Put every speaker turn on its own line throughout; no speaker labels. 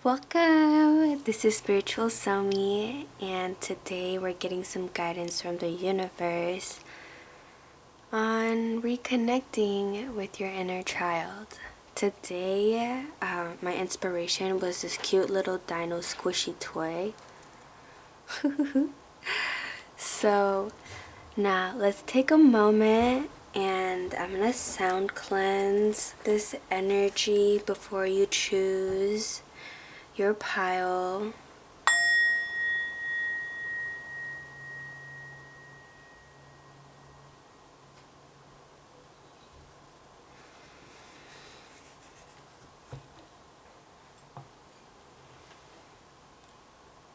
Welcome! This is Spiritual Somi, and today we're getting some guidance from the universe on reconnecting with your inner child. Today, my inspiration was this cute little dino squishy toy. So now let's take a moment and I'm gonna sound cleanse this energy before you choose your pile.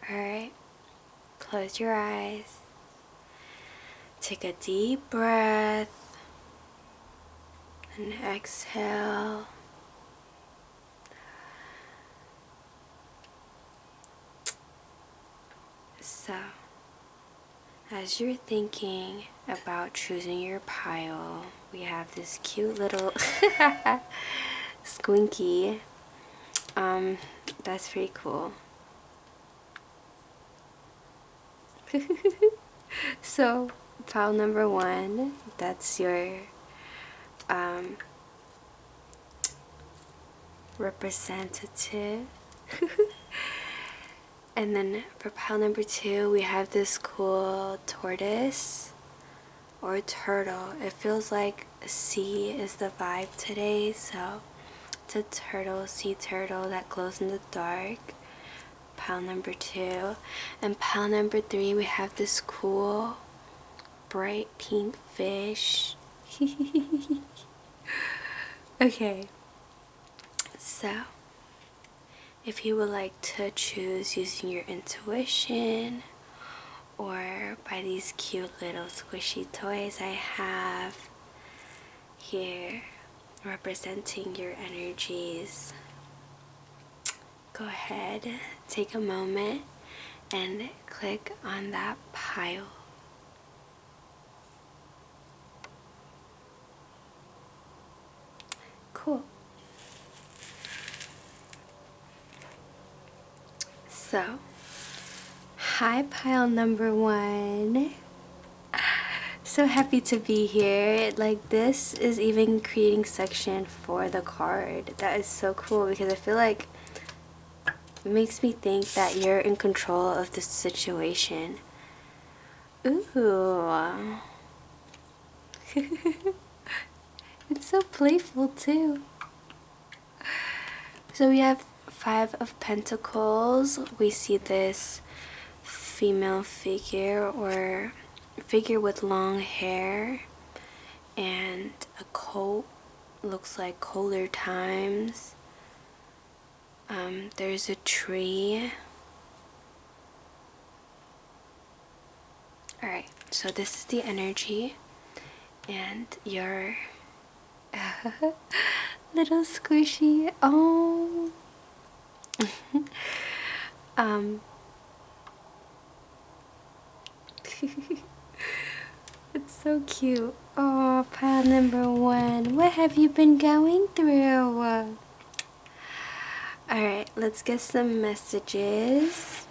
Alright, close your eyes. Take a deep breath and exhale. So, as you're thinking about choosing your pile, we have this cute little squinky. That's pretty cool. So, pile number 1, that's your representative. And then for pile number 2, we have this cool tortoise or turtle. It feels like sea is the vibe today, so it's a turtle, sea turtle that glows in the dark. Pile number 2. And pile number 3, we have this cool bright pink fish. Okay, so if you would like to choose using your intuition or by these cute little squishy toys I have here representing your energies, go ahead, take a moment and click on that pile. Cool. So, hi pile number 1. So happy to be here. Like, this is even creating section for the card. That is so cool because I feel like it makes me think that you're in control of the situation. Ooh. It's so playful too. So we have 5 of Pentacles. We see this female figure or figure with long hair and a coat. Looks like colder times. There's a tree. Alright, so this is the energy and your little squishy. Oh. It's so cute. Oh, pile number 1. What have you been going through? Alright, let's get some messages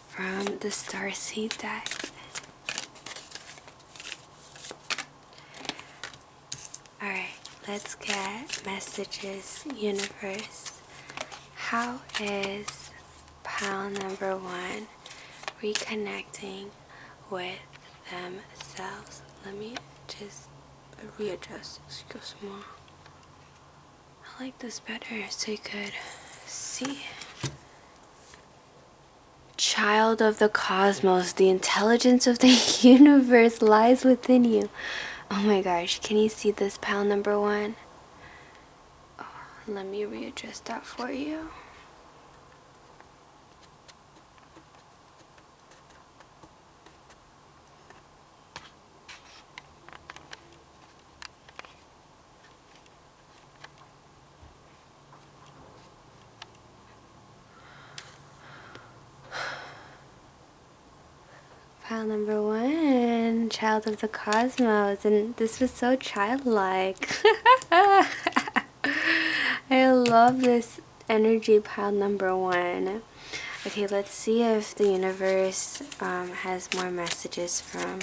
from the Starseed deck. Alright, let's get messages, universe. How is pile number 1 reconnecting with themselves? Let me just readjust. Excuse me. I like this better so you could see. Child of the cosmos, the intelligence of the universe lies within you. Oh my gosh, can you see this pile number 1? Oh, let me readjust that for you. Pile number 1, child of the cosmos, and this was so childlike. I love this energy pile number 1. Okay, let's see if the universe has more messages from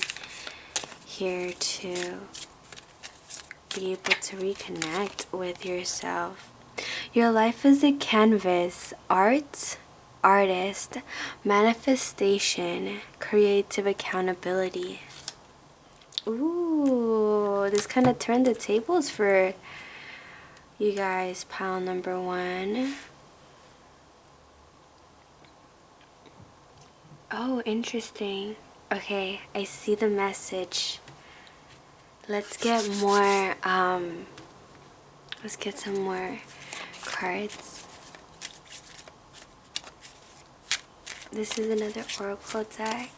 here to be able to reconnect with yourself. Your life is a canvas. Art, artist, manifestation, creative accountability. Ooh, this kind of turned the tables for you guys, pile number 1. Oh, interesting. Okay, I see the message. Let's get more, let's get some more cards. This is another oracle deck.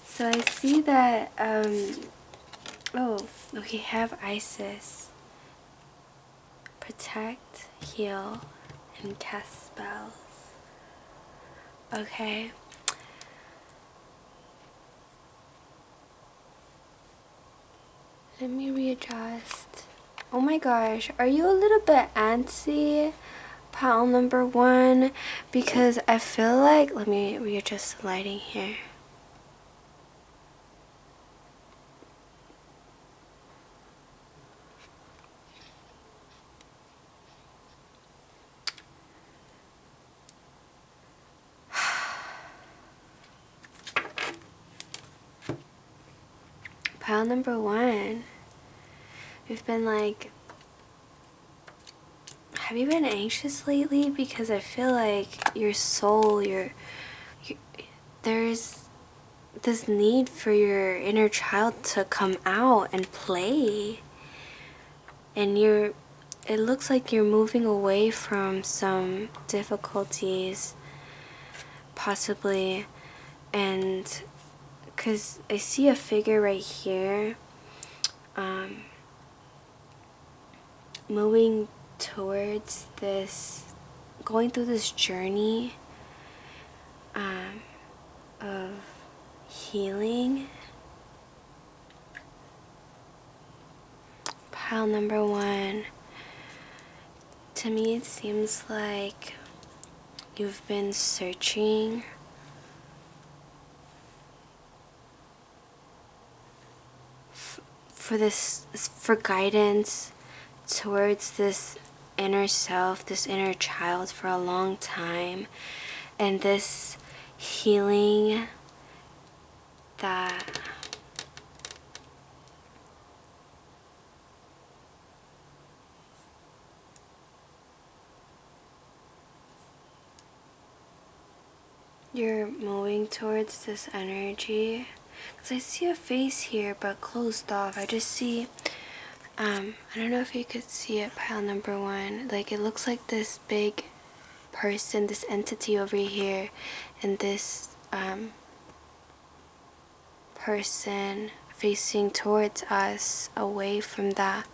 So I see that, oh, we have Isis. Protect, heal, and cast spells. Okay. Let me readjust. Oh my gosh, are you a little bit antsy, pile number 1? Because I feel like, let me readjust the lighting here. Pile number 1. We've been like, have you been anxious lately? Because I feel like your soul, there's this need for your inner child to come out and play. And it looks like you're moving away from some difficulties, possibly. And because I see a figure right here, moving towards this, going through this journey of healing. Pile number 1. To me, it seems like you've been searching for guidance towards this inner self, this inner child for a long time, and this healing that you're moving towards this energy. Because I see a face here but closed off. I just see, I don't know if you could see it, pile number 1. Like, it looks like this big person, this entity over here, and this person facing towards us, away from that.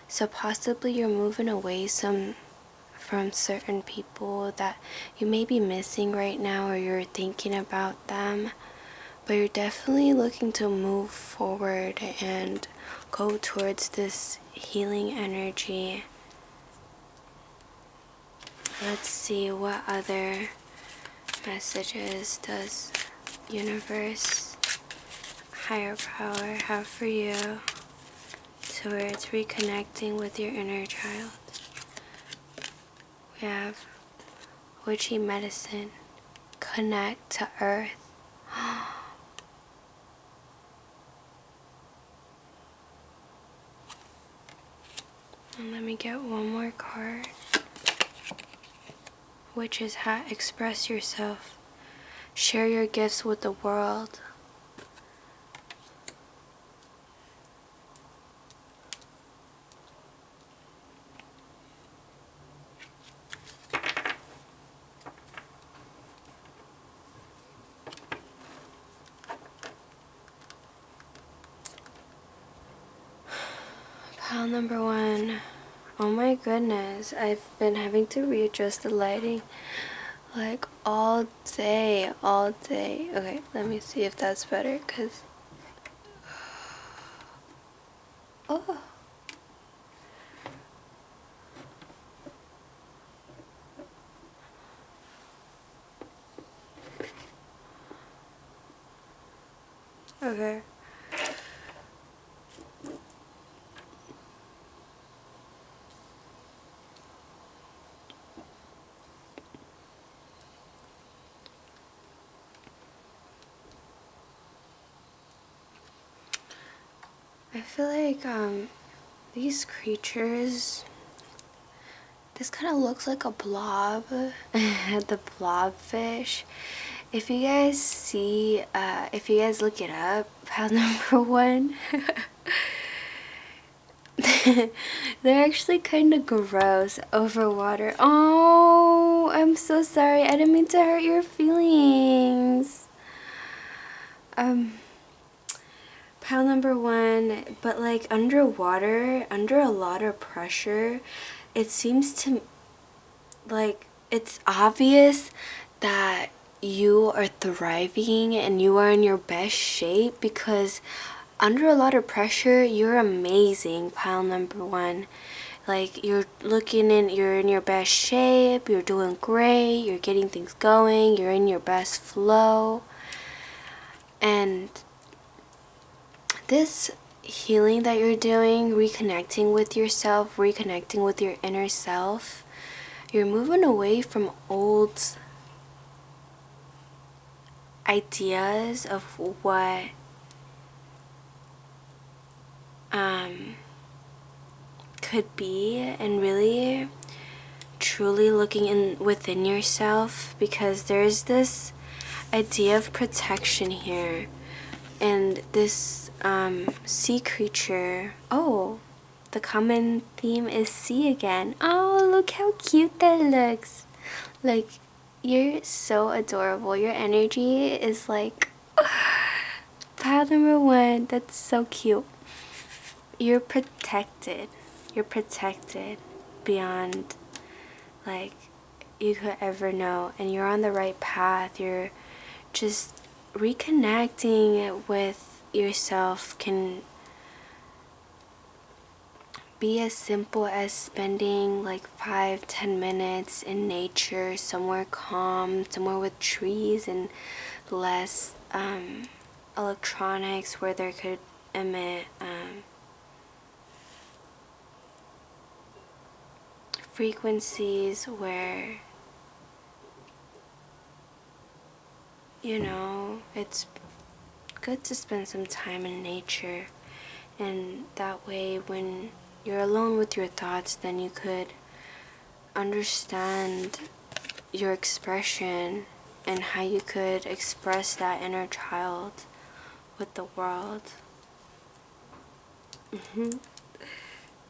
So possibly you're moving away from certain people that you may be missing right now, or you're thinking about them, but you're definitely looking to move forward and go towards this healing energy. Let's see, what other messages does universe, higher power have for you towards reconnecting with your inner child? We have witchy medicine, connect to earth. And let me get one more card. Witch's hat, express yourself. Share your gifts with the world. Pile number 1. Oh my goodness, I've been having to readjust the lighting like all day. Okay, let me see if that's better, cause oh, Okay. I feel like these creatures, this kind of looks like a blob, the blobfish. If you guys see, if you guys look it up, pile number 1, they're actually kind of gross over water. Oh, I'm so sorry. I didn't mean to hurt your feelings. Pile number 1, but like underwater, under a lot of pressure, it seems to, like, it's obvious that you are thriving and you are in your best shape, because under a lot of pressure, you're amazing, pile number 1. Like, you're in your best shape, you're doing great, you're getting things going, you're in your best flow. And this healing that you're doing, reconnecting with yourself, reconnecting with your inner self, you're moving away from old ideas of what could be, and really truly looking in within yourself, because there's this idea of protection here. And this sea creature, oh, the common theme is sea again. Oh, look how cute that looks. Like, you're so adorable. Your energy is like pile number 1. That's so cute. You're protected. You're protected beyond, like, you could ever know. And you're on the right path. You're just reconnecting with yourself can be as simple as spending like 5-10 minutes in nature, somewhere calm, somewhere with trees and less electronics, where they could emit frequencies where, you know, it's good to spend some time in nature. And that way, when you're alone with your thoughts, then you could understand your expression and how you could express that inner child with the world.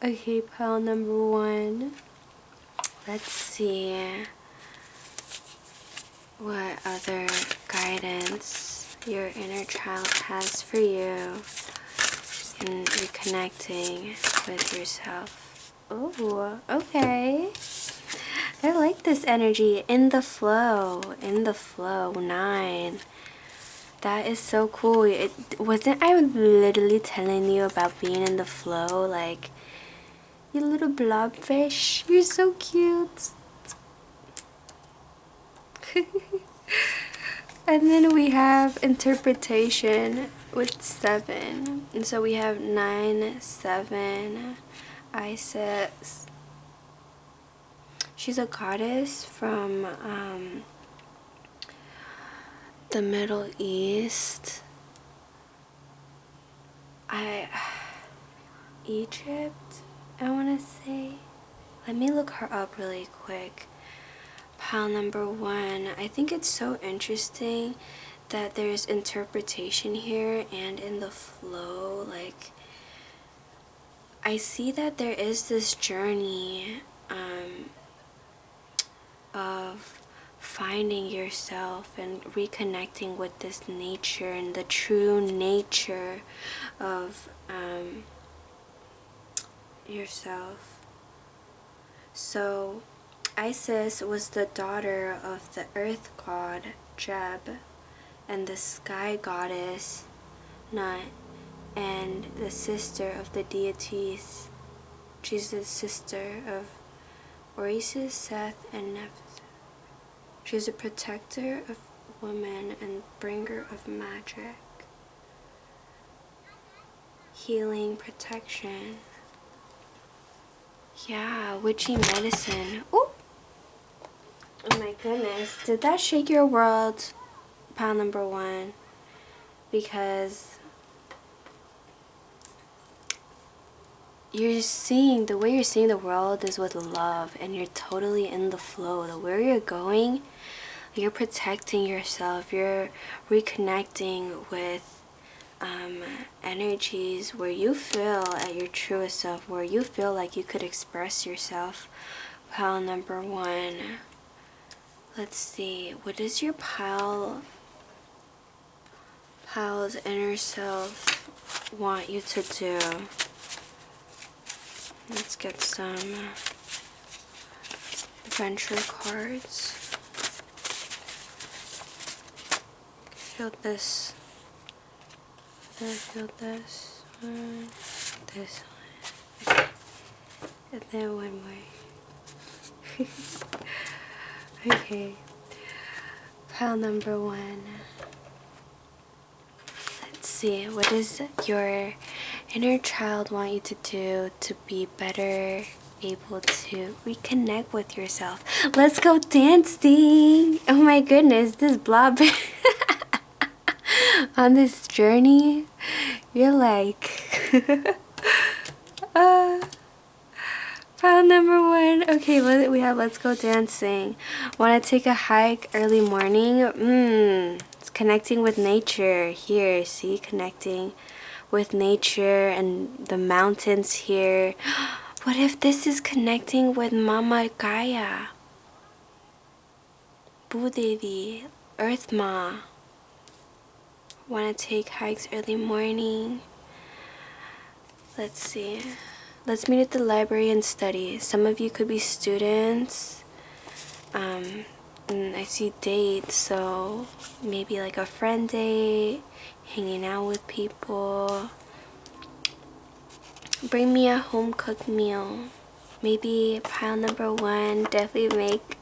Okay, pile number 1. Let's see what other guidance your inner child has for you in reconnecting with yourself. Oh, okay. I like this energy. In the flow. 9. That is so cool. Wasn't I literally telling you about being in the flow? Like, you little blobfish. You're so cute. And then we have interpretation with 7. And so we have 9, 7, Isis. She's a goddess from the Middle East. Egypt, I want to say. Let me look her up really quick. Pile number 1. I think it's so interesting that there's interpretation here and in the flow. Like, I see that there is this journey of finding yourself and reconnecting with this nature and the true nature of yourself. So Isis was the daughter of the earth god Jeb and the sky goddess Nut, and the sister of the deities. She's the sister of Orisis, Seth, and Nephthys. She's a protector of women and bringer of magic. healing, protection. Yeah, witchy medicine. Oh! Oh my goodness. Did that shake your world, pile number 1? Because you're seeing, the way you're seeing the world is with love, and you're totally in the flow. The where you're going, you're protecting yourself. You're reconnecting with energies where you feel at your truest self, where you feel like you could express yourself. Pile number 1. Let's see, what does your pile's inner self want you to do? Let's get some adventure cards. Feel this. I feel this one, this one, and then one more. Okay, pile number 1. Let's see, what does your inner child want you to do to be better able to reconnect with yourself? Let's go dancing! Oh my goodness, this blob on this journey, you're like pile number 1. Okay, we have let's go dancing. Want to take a hike early morning? It's connecting with nature here. See, connecting with nature and the mountains here. What if this is connecting with Mama Gaia, Bhudevi, Earth Ma? Want to take hikes early morning? Let's see. Let's meet at the library and study. Some of you could be students. And I see dates, so maybe like a friend date, hanging out with people. Bring me a home cooked meal. Maybe pile number 1, definitely make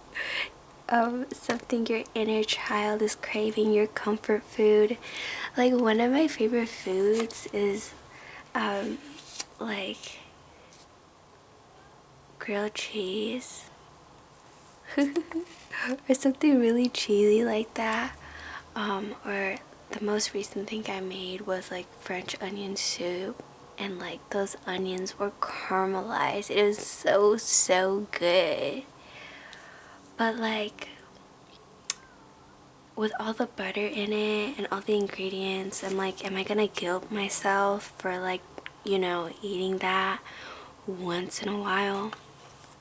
something your inner child is craving, your comfort food. Like one of my favorite foods is like grilled cheese or something really cheesy like that. Or the most recent thing I made was like French onion soup, and like those onions were caramelized. It was so good. But like with all the butter in it and all the ingredients, I'm like, am I gonna guilt myself for like, you know, eating that once in a while?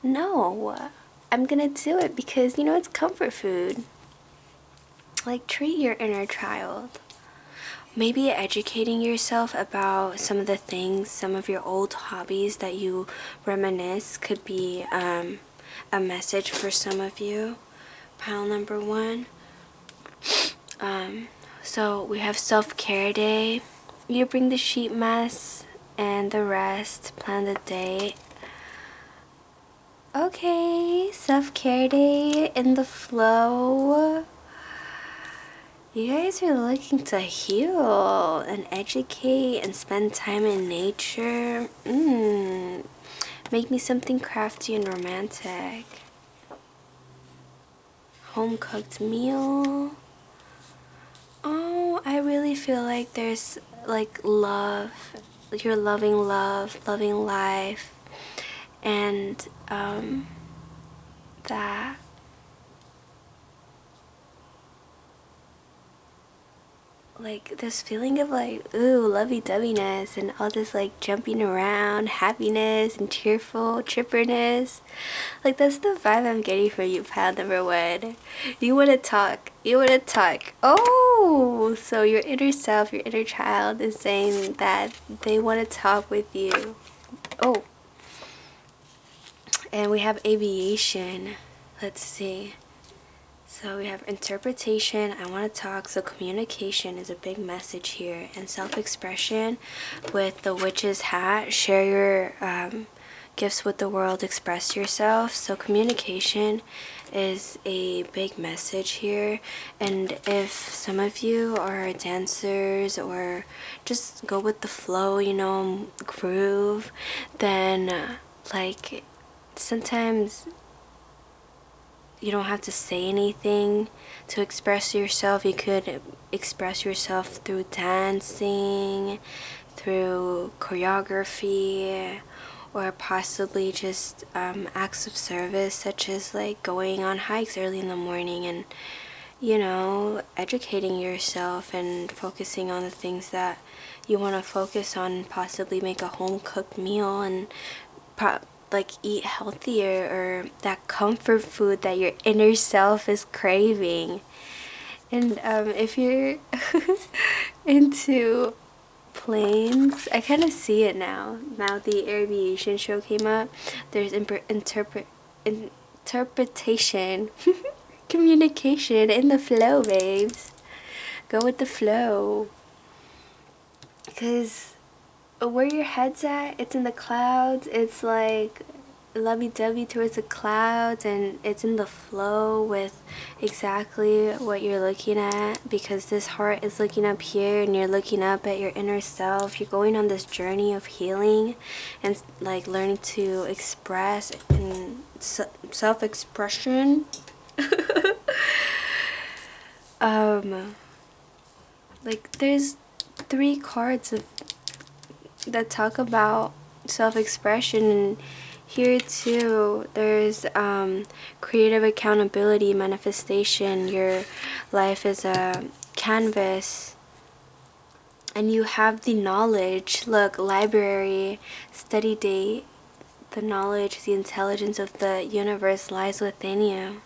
No, I'm gonna do it because, you know, it's comfort food. Like, treat your inner child. Maybe educating yourself about some of the things, some of your old hobbies that you reminisce could be a message for some of you. Pile number 1. So we have self-care day. You bring the sheet mask and the rest, plan the day. Okay, self-care day in the flow. You guys are looking to heal and educate and spend time in nature. Make me something crafty and romantic. Home cooked meal. Oh, I really feel like there's like love. You're loving love, loving life. And that like this feeling of like, ooh, lovey-doveyness and all this like jumping around, happiness and cheerful chipperness. Like that's the vibe I'm getting from you, pile number 1. You want to talk. You want to talk. Oh, so your inner self, your inner child is saying that they want to talk with you. Oh. And we have aviation. Let's see. So we have interpretation, I want to talk, so communication is a big message here, and self-expression with the witch's hat, share your gifts with the world, express yourself. So communication is a big message here. And if some of you are dancers or just go with the flow, you know, groove, then like sometimes you don't have to say anything to express yourself. You could express yourself through dancing, through choreography, or possibly just acts of service, such as like going on hikes early in the morning and, you know, educating yourself and focusing on the things that you want to focus on, and possibly make a home cooked meal and like eat healthier, or that comfort food that your inner self is craving. And if you're into planes, I kind of see it now. Now the aviation show came up. There's interpretation, communication in the flow, babes. Go with the flow. Because where your head's at, it's in the clouds. It's like lovey-dovey towards the clouds, and it's in the flow with exactly what you're looking at, because this heart is looking up here and you're looking up at your inner self. You're going on this journey of healing and like learning to express and self-expression. Like there's 3 cards that talk about self-expression, and here too there's creative accountability, manifestation. Your life is a canvas and you have the knowledge. Look, library, study date. The knowledge, the intelligence of the universe lies within you.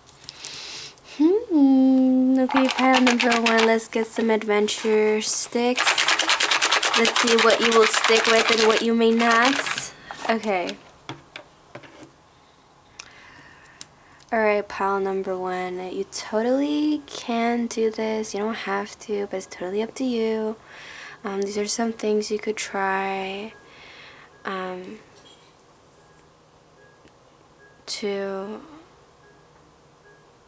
Okay, pile number 1. Let's get some adventure sticks. Let's see what you will stick with and what you may not. Okay. Alright, pile number 1. You totally can do this. You don't have to, but it's totally up to you. These are some things you could try to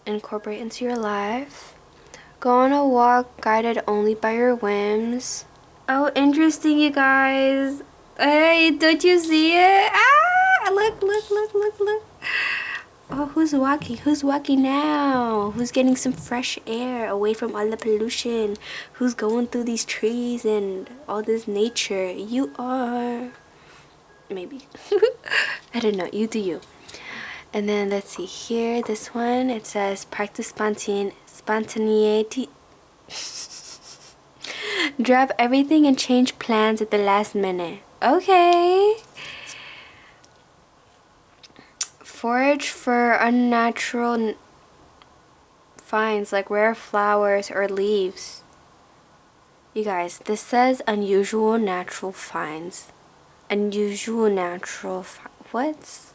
incorporate into your life. Go on a walk guided only by your whims. Oh, interesting, you guys. Hey, don't you see it? Ah, look, look, look, look, look. Oh, who's walking? Who's walking now? Who's getting some fresh air away from all the pollution? Who's going through these trees and all this nature? You are. Maybe. I don't know. You do you. And then let's see here. This one, it says practice spontaneity. Drop everything and change plans at the last minute. Okay. Forage for unnatural finds like rare flowers or leaves. You guys, this says unusual natural finds. Unusual natural what?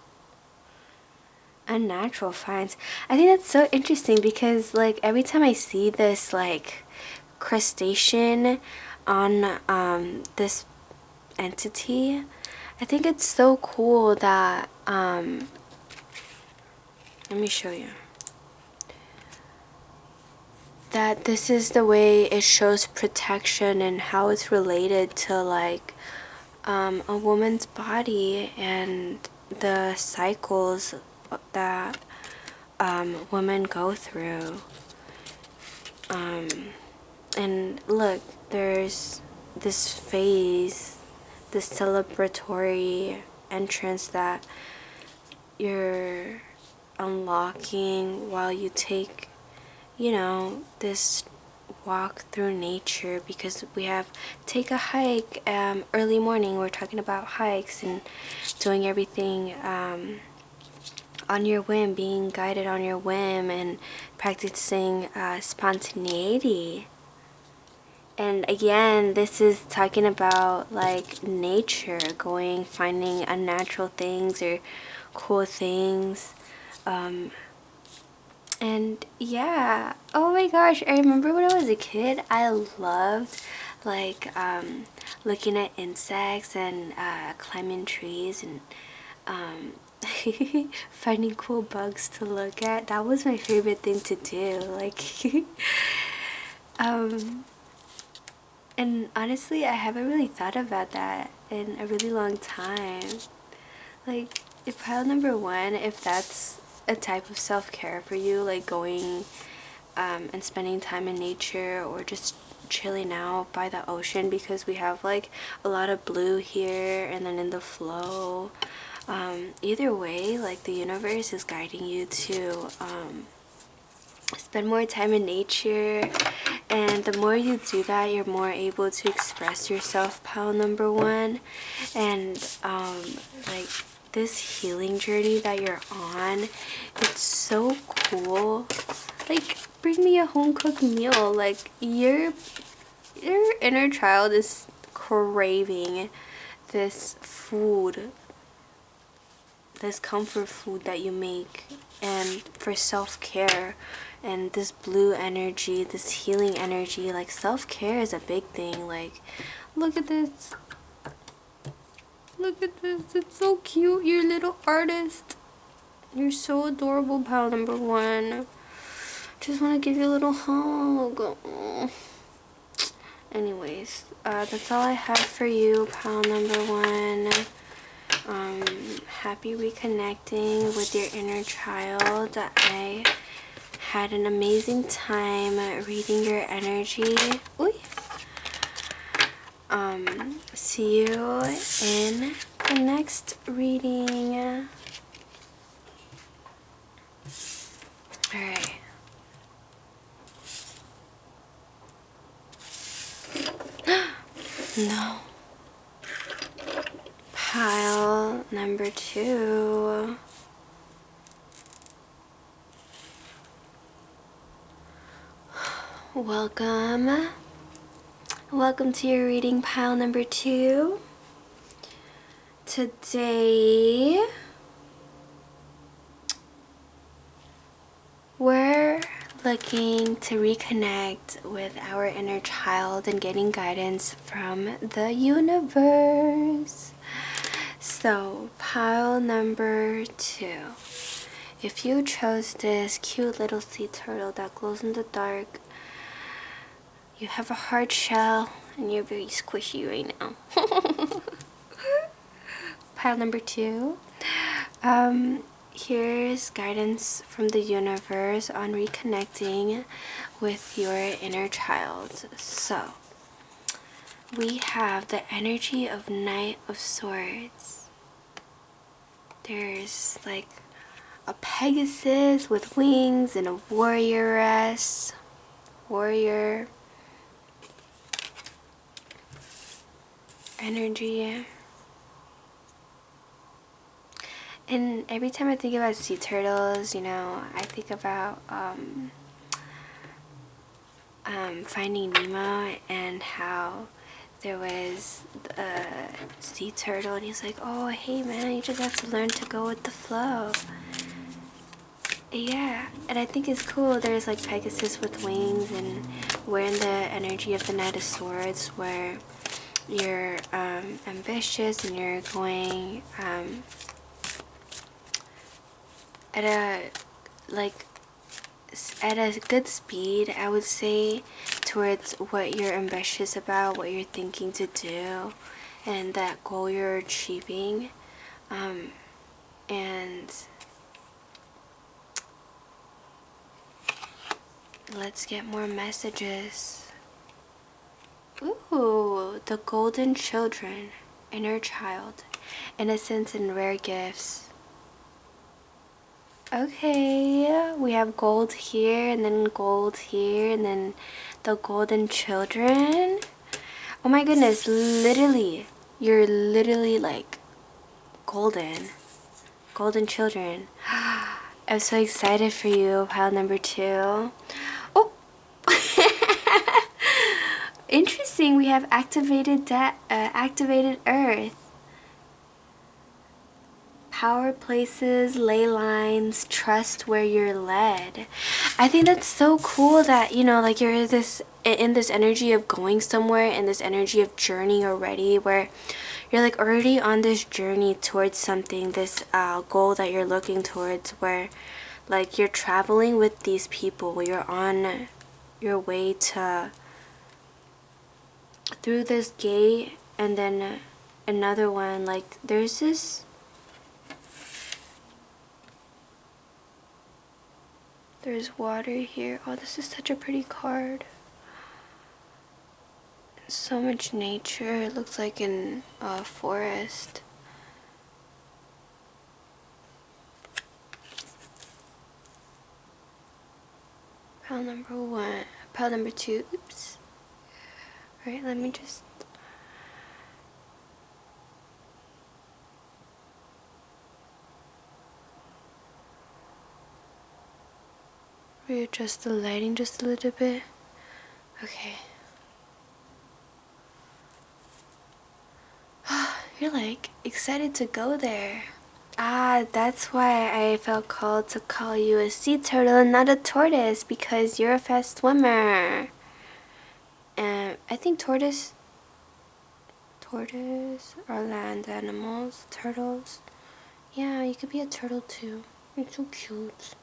Unnatural finds. I think that's so interesting because like every time I see this like crustacean on this entity, I think it's so cool that let me show you that this is the way it shows protection and how it's related to like a woman's body and the cycles that women go through. And look, there's this phase, this celebratory entrance that you're unlocking while you take, you know, this walk through nature, because we have take a hike early morning. We're talking about hikes and doing everything on your whim, being guided on your whim, and practicing spontaneity. And again, this is talking about like nature, going, finding unnatural things or cool things. And yeah, oh my gosh, I remember when I was a kid, I loved like looking at insects and climbing trees and finding cool bugs to look at. That was my favorite thing to do. Like, and honestly, I haven't really thought about that in a really long time. Like, if pile number one, if that's a type of self-care for you, like going and spending time in nature or just chilling out by the ocean, because we have like a lot of blue here and then in the flow. Either way, like the universe is guiding you to spend more time in nature, and the more you do that, you're more able to express yourself, pile number one. And like this healing journey that you're on, it's so cool. Like, bring me a home cooked meal. Like, your inner child is craving this food, this comfort food that you make, and for self-care, and this blue energy, this healing energy. Like, self-care is a big thing. Like, look at this, look at this, it's so cute. You're a little artist, you're so adorable, pile number one. Just want to give you a little hug. Aww. Anyways, that's all I have for you, pile number one. Happy reconnecting with your inner child. I had an amazing time reading your energy. Ooh. See you in the next reading. Alright. No. Pile number two. Welcome. Welcome to your reading, pile number two. Today, we're looking to reconnect with our inner child and getting guidance from the universe. So, pile number two. If you chose this cute little sea turtle that glows in the dark, you have a hard shell and you're very squishy right now. Pile number two. Here's guidance from the universe on reconnecting with your inner child. So, we have the energy of Knight of Swords. There's like a Pegasus with wings and a warrioress. Warrior energy. And every time I think about sea turtles, you know, I think about Finding Nemo, and how there was a sea turtle and he's like, oh, hey man, you just have to learn to go with the flow. Yeah, and I think it's cool. There's like Pegasus with wings, and we're in the energy of the Knight of Swords, where you're ambitious and you're going at a good speed, I would say, towards what you're ambitious about, what you're thinking to do, and that goal you're achieving. And let's get more messages. Ooh, the golden children, inner child, innocence and rare gifts. Okay, we have gold here, and then gold here, and then the golden children. Oh my goodness, literally, you're literally like golden. Golden children. I'm so excited for you, pile number two. Oh! Interesting, we have activated earth. Power places, ley lines, trust where you're led. I think that's so cool that, you know, like you're in this energy of going somewhere, in this energy of journey already, where you're like already on this journey towards something, this goal that you're looking towards, where like you're traveling with these people, you're on your way to through this gate, and then another one. Like there's water here. Oh, this is such a pretty card. So much nature. It looks like in a forest. Pile number 1. Pile number 2. Oops. Alright, let me just... readjust the lighting just a little bit. Okay. You're like excited to go there. Ah, that's why I felt called to call you a sea turtle and not a tortoise, because you're a fast swimmer. And I think tortoise are land animals. Turtles. Yeah, you could be a turtle too. You're so cute.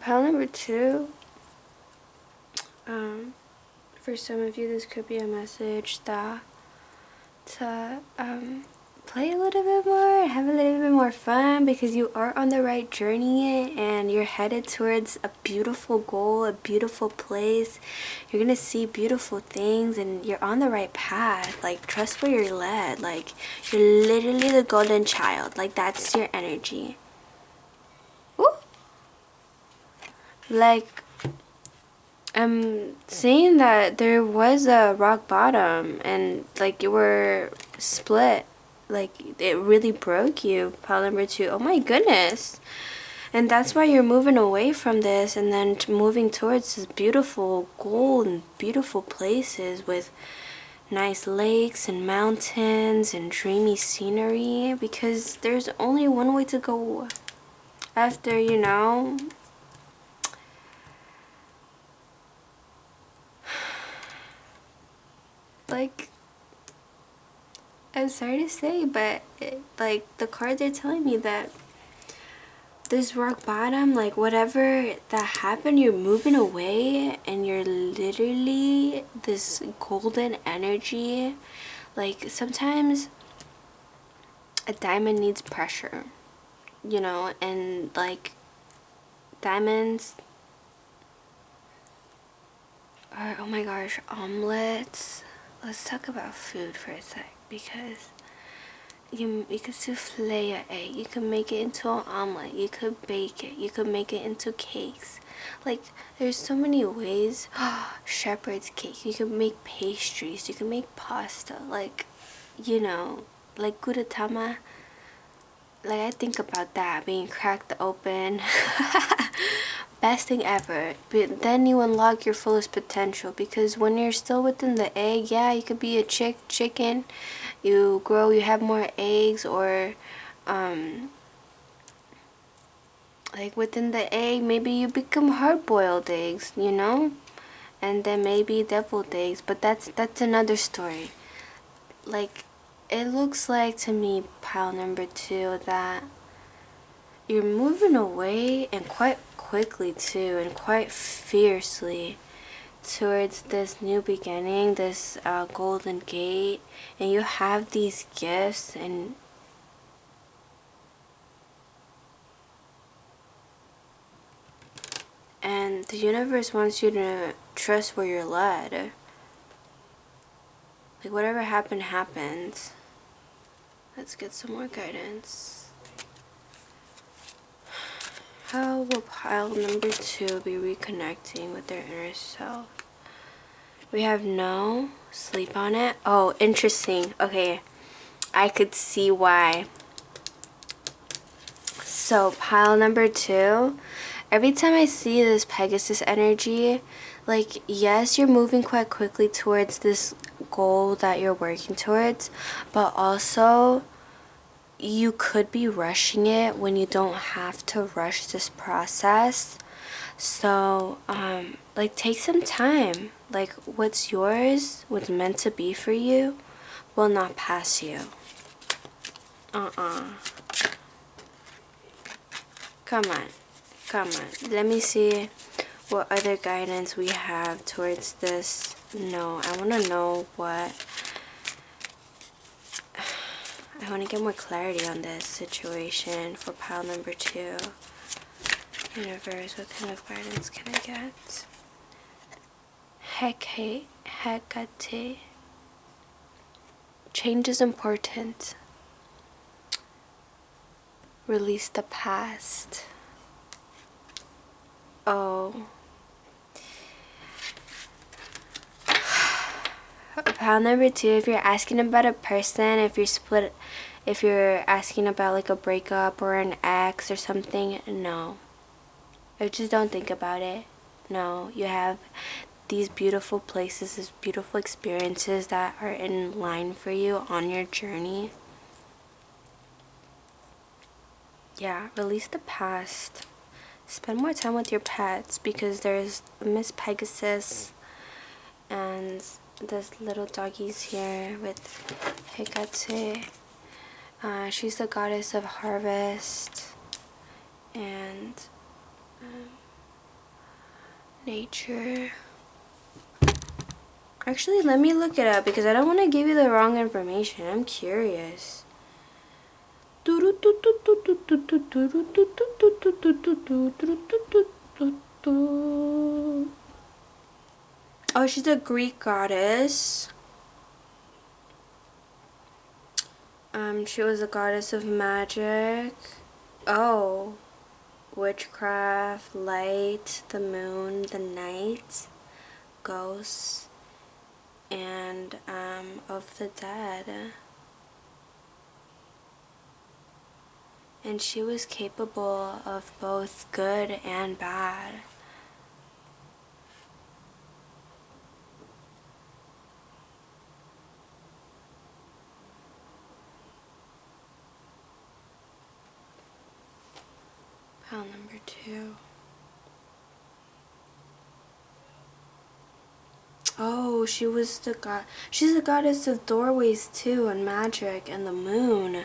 Pile number 2. For some of you, this could be a message that to play a little bit more, have a little bit more fun, because you are on the right journey and you're headed towards a beautiful goal, a beautiful place. You're gonna see beautiful things and you're on the right path. Like, trust where you're led. Like, you're literally the golden child. Like, that's your energy. Ooh. Like, I'm seeing that there was a rock bottom and like you were split. Like it really broke you. Pile number 2. Oh my goodness. And that's why you're moving away from this and then moving towards this beautiful goal and beautiful places with nice lakes and mountains and dreamy scenery, because there's only one way to go after, you know, like, I'm sorry to say, but like the cards are telling me that this rock bottom, like whatever that happened, you're moving away and you're literally this golden energy. Like sometimes a diamond needs pressure, you know, and like diamonds are, oh my gosh, omelets. Let's talk about food for a sec, because you could souffle an egg, you could make it into an omelet, you could bake it, you could make it into cakes. Like there's so many ways. Shepherd's cake, you could make pastries, you could make pasta, like, you know, like gudetama. Like I think about that being cracked open. Best thing ever. But then you unlock your fullest potential, because when you're still within the egg, yeah, you could be a chicken, you grow, you have more eggs, or like within the egg maybe you become hard-boiled eggs, you know, and then maybe deviled eggs, but that's another story. Like it looks like to me, pile number 2, that you're moving away, and quite quickly too, and quite fiercely, towards this new beginning, this golden gate, and you have these gifts, and the universe wants you to trust where you're led. Like whatever happened happens. Let's get some more guidance. How will pile number 2 be reconnecting with their inner self? We have no, sleep on it. Oh, interesting. Okay, I could see why. So pile number 2, every time I see this Pegasus energy, like yes, you're moving quite quickly towards this goal that you're working towards, but also you could be rushing it when you don't have to rush this process. So like take some time. Like what's yours, what's meant to be for you, will not pass you. Come on. Come on. Let me see what other guidance we have towards this. No, I want to know what... I want to get more clarity on this situation for pile number 2. Universe, what kind of guidance can I get? Hecate. Change is important. Release the past. Oh. Pile number 2, if you're asking about a person, if you're split, if you're asking about like a breakup or an ex or something, no. I just don't think about it. No, you have these beautiful places, these beautiful experiences that are in line for you on your journey. Yeah, release the past. Spend more time with your pets, because there's Miss Pegasus and there's little doggies here with Hecate. She's the goddess of harvest and nature. Actually, let me look it up because I don't want to give you the wrong information. I'm curious. Oh, she's a Greek goddess. She was a goddess of magic. Oh, witchcraft, light, the moon, the night, ghosts, and of the dead. And she was capable of both good and bad. Pile number 2. Oh, she's the goddess of doorways too, and magic, and the moon.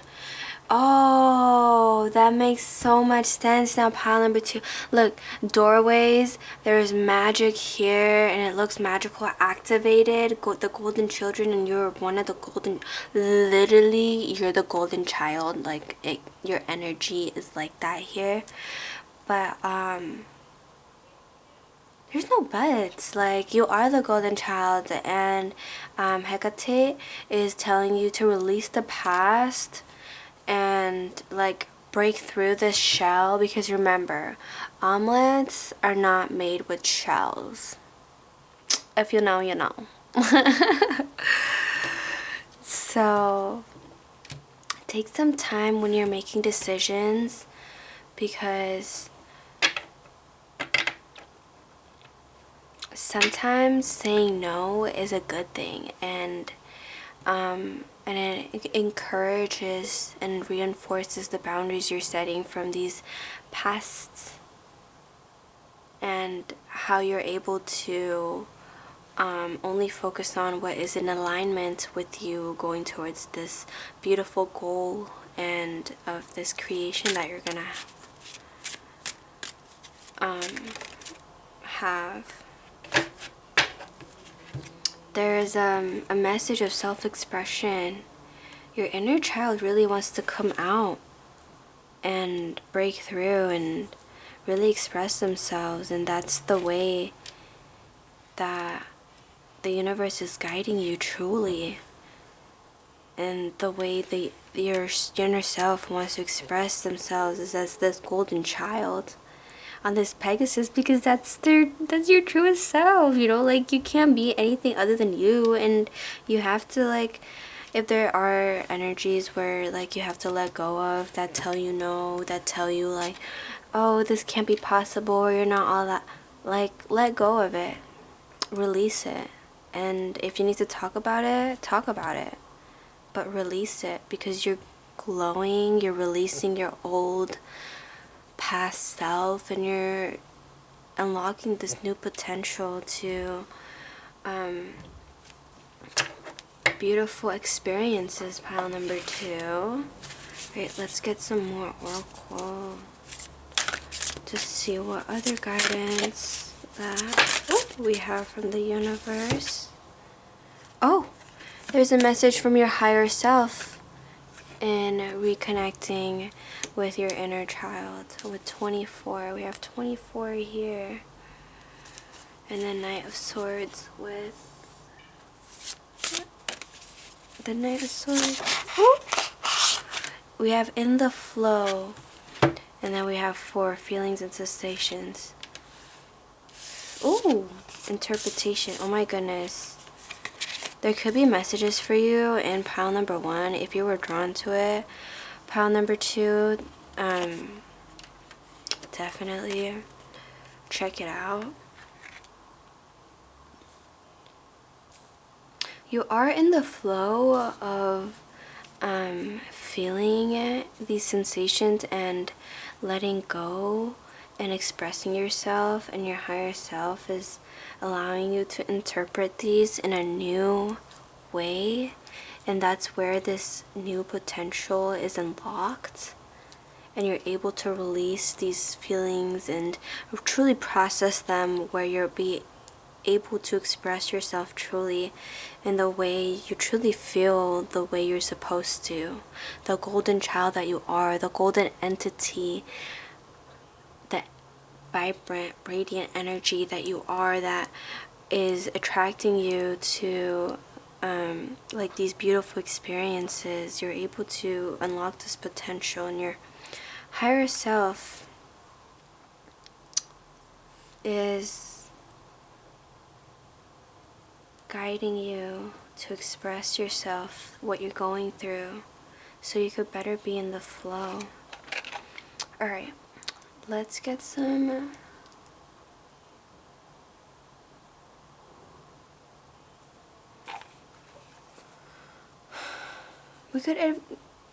Oh, that makes so much sense now. Pile number 2. Look, doorways, there's magic here, and it looks magical activated. The golden children, and you're one of the golden... Literally, you're the golden child. Like, your energy is like that here. But, there's no buts. Like, you are the golden child, and Hecate is telling you to release the past and like break through this shell, because remember, omelets are not made with shells. If you know, you know. So take some time when you're making decisions, because sometimes saying no is a good thing, and it encourages and reinforces the boundaries you're setting from these pasts, and how you're able to only focus on what is in alignment with you going towards this beautiful goal and of this creation that you're gonna have. There's a message of self-expression. Your inner child really wants to come out and break through and really express themselves, and that's the way that the universe is guiding you truly, and the way your inner self wants to express themselves is as this golden child on this Pegasus, because that's your truest self, you know. Like, you can't be anything other than you, and you have to, like, if there are energies where like you have to let go of, that tell you no, that tell you like, oh, this can't be possible, or you're not all that, like, let go of it, release it. And if you need to talk about it, but release it, because you're glowing, you're releasing your old past self, and you're unlocking this new potential to beautiful experiences, pile number 2. Right, let's get some more oracle to see what other guidance that we have from the universe. Oh, there's a message from your higher self in reconnecting with your inner child. With 24, we have 24 here. And the Knight of Swords with the Knight of Swords. Ooh. We have in the flow, and then we have 4 feelings and sensations. Ooh, interpretation. Oh my goodness. There could be messages for you in pile number 1 if you were drawn to it. Pile number 2, definitely check it out. You are in the flow of feeling these sensations and letting go and expressing yourself, and your higher self is allowing you to interpret these in a new way, and that's where this new potential is unlocked, and you're able to release these feelings and truly process them, where you'll be able to express yourself truly in the way you truly feel, the way you're supposed to. The golden child that you are, the golden entity, the vibrant, radiant energy that you are, that is attracting you to like these beautiful experiences. You're able to unlock this potential, and your higher self is guiding you to express yourself, what you're going through, so you could better be in the flow. Alright, let's get some we could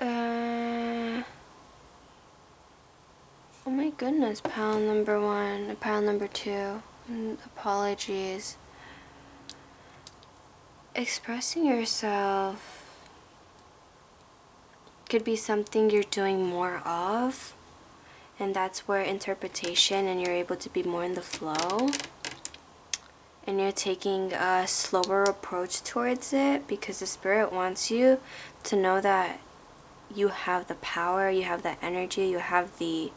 oh my goodness, pile number 1, pile number 2, apologies. Expressing yourself could be something you're doing more of, and that's where interpretation, and you're able to be more in the flow, and you're taking a slower approach towards it, because the spirit wants you to know that you have the power, you have the energy, you have the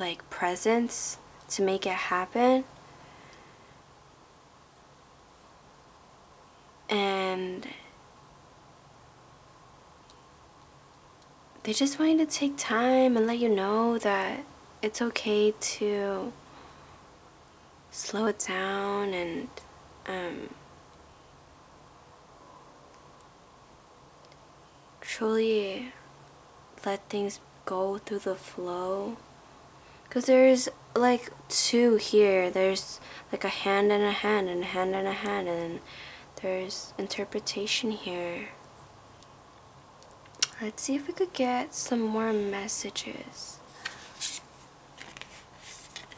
like presence to make it happen. And they just want you to take time and let you know that it's okay to slow it down and truly let things go through the flow. Because there's like 2 here. There's like a hand and a hand and a hand and a hand, and then there's interpretation here. Let's see if we could get some more messages.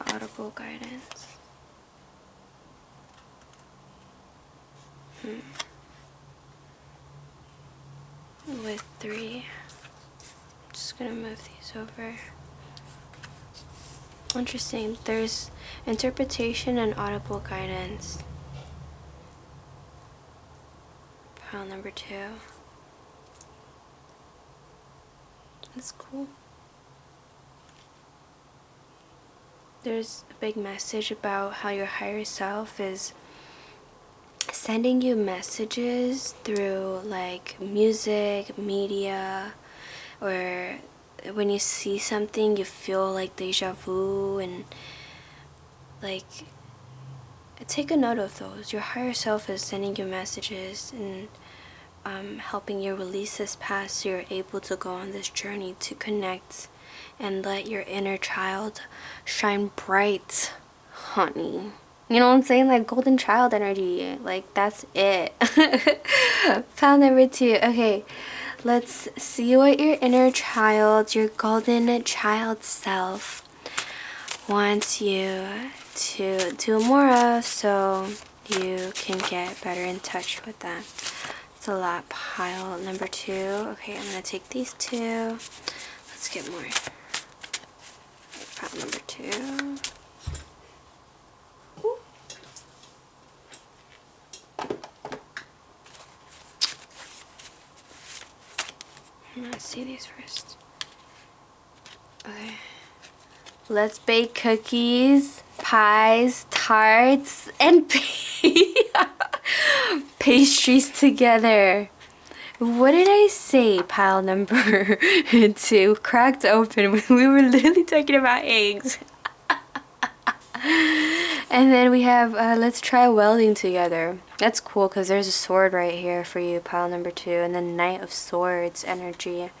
Audible guidance. With 3. I'm just gonna move these over. Interesting. There's interpretation and audible guidance. Pile number 2. That's cool. There's a big message about how your higher self is sending you messages through like music, media, or when you see something you feel like deja vu, and like take a note of those. Your higher self is sending you messages and helping you release this past, so you're able to go on this journey to connect and let your inner child shine bright, honey. You know what I'm saying? Like golden child energy. Like that's it. Pile number 2. Okay, let's see what your inner child, your golden child self wants you to do more of, so you can get better in touch with them. It's a lot. Pile number 2. Okay, I'm gonna take these 2. Let's get more. Pile number 2. Let's see these first. Okay. Let's bake cookies, pies, tarts, and pastries together. What did I say? Pile number 2 cracked open. We were literally talking about eggs. And then we have let's try welding together. That's cool because there's a sword right here for you, pile number 2, and then Knight of Swords energy.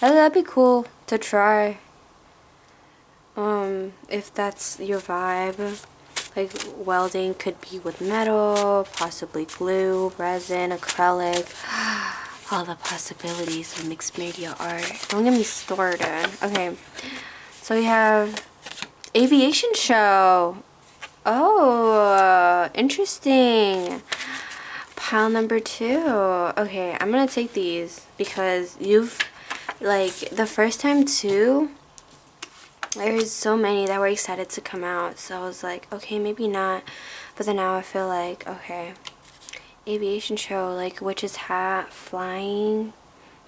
That'd be cool to try. If that's your vibe. Like welding could be with metal, possibly glue, resin, acrylic. All the possibilities of mixed media art. Don't get me started. Okay, so we have aviation show. Oh, interesting. Pile number 2. Okay, I'm gonna take these because you've, like, the first time too, there's so many that were excited to come out, so I was like, okay, maybe not, but then now I feel like, okay, aviation show, like witch's hat, flying,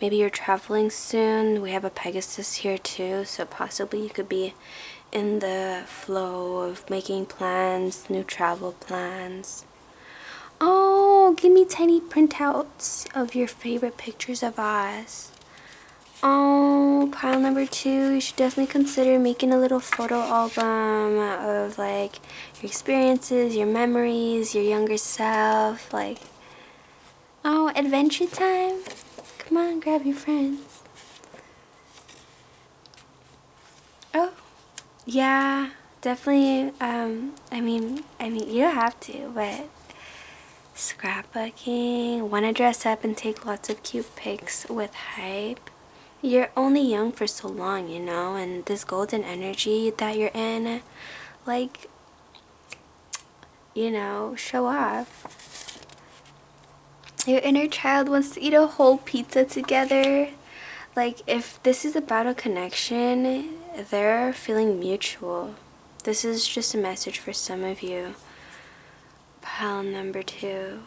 maybe you're traveling soon. We have a Pegasus here too, so possibly you could be in the flow of making plans, new travel plans. Oh, give me tiny printouts of your favorite pictures of us. Oh, pile number 2, you should definitely consider making a little photo album of like your experiences, your memories, your younger self, like, oh, adventure time. Come on, grab your friends. Oh, yeah, definitely, I mean, you don't have to, but scrapbooking, want to dress up and take lots of cute pics with hype. You're only young for so long, you know, and this golden energy that you're in, like, you know, show off. Your inner child wants to eat a whole pizza together. Like, if this is about a connection, they're feeling mutual. This is just a message for some of you. Pile number 2.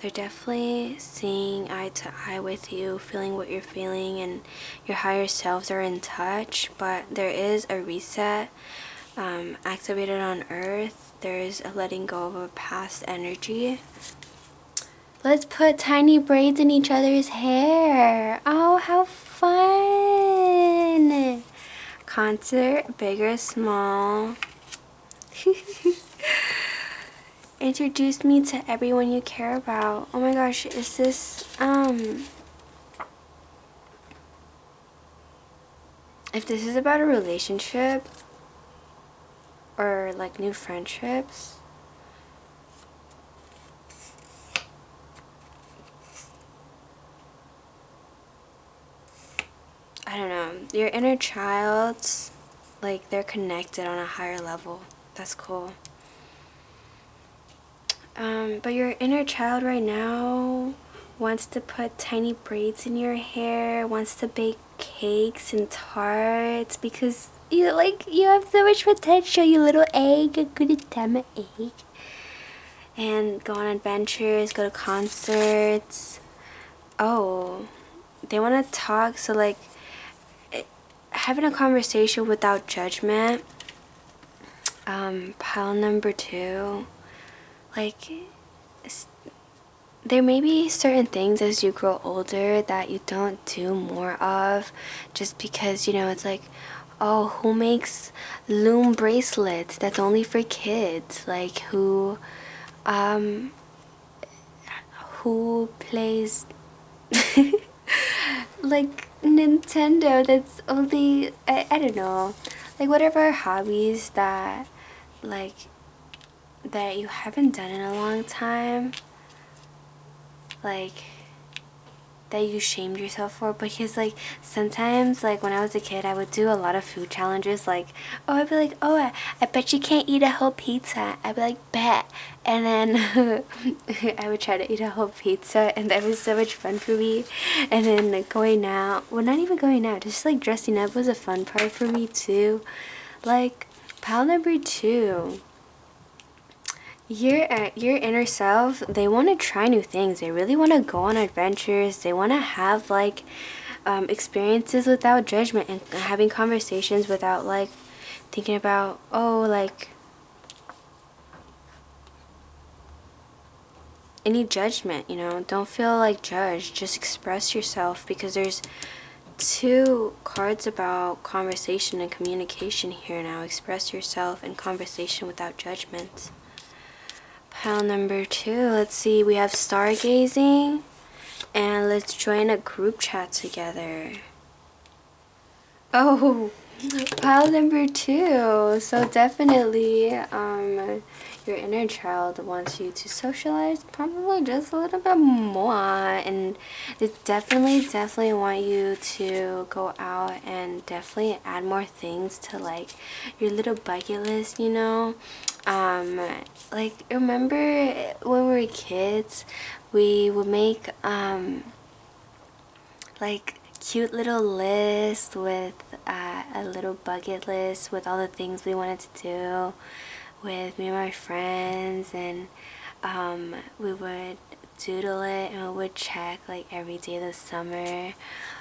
They're definitely seeing eye to eye with you, feeling what you're feeling, and your higher selves are in touch, but there is a reset activated on Earth. There is a letting go of a past energy. Let's put tiny braids in each other's hair. Oh, how fun! Concert, big or small. Introduce me to everyone you care about. Oh my gosh, is this, if this is about a relationship or like new friendships, I don't know, your inner child's, like, they're connected on a higher level. That's cool. But your inner child right now wants to put tiny braids in your hair, wants to bake cakes and tarts because you have so much potential, you little egg, a good time of egg. And go on adventures, go to concerts. Oh, they want to talk, so like having a conversation without judgment. Pile number 2. Like, there may be certain things as you grow older that you don't do more of just because, you know, it's like, oh, who makes loom bracelets? That's only for kids. Like, who plays like Nintendo? That's only, I don't know, like whatever hobbies that, like, that you haven't done in a long time, like, that you shamed yourself for? Because like sometimes, like when I was a kid, I would do a lot of food challenges. Like, oh, I'd be like, oh, I bet you can't eat a whole pizza. I'd be like, bet. And then I would try to eat a whole pizza, and that was so much fun for me. And then like, going out, well, not even going out, just like dressing up was a fun part for me too. Like, pile number 2. Your inner self, they want to try new things. They really want to go on adventures. They want to have like experiences without judgment, and having conversations without like thinking about, oh, like any judgment, you know. Don't feel like judged. Just express yourself, because there's 2 cards about conversation and communication here now. Express yourself in conversation without judgment. Pile number 2, let's see, we have stargazing, and let's join a group chat together. Oh, pile number 2, so definitely your inner child wants you to socialize probably just a little bit more, and they definitely want you to go out and definitely add more things to like your little bucket list, you know. Like, remember when we were kids, we would make like cute little list with a little bucket list with all the things we wanted to do with me and my friends, and we would doodle it, and we would check like every day of the summer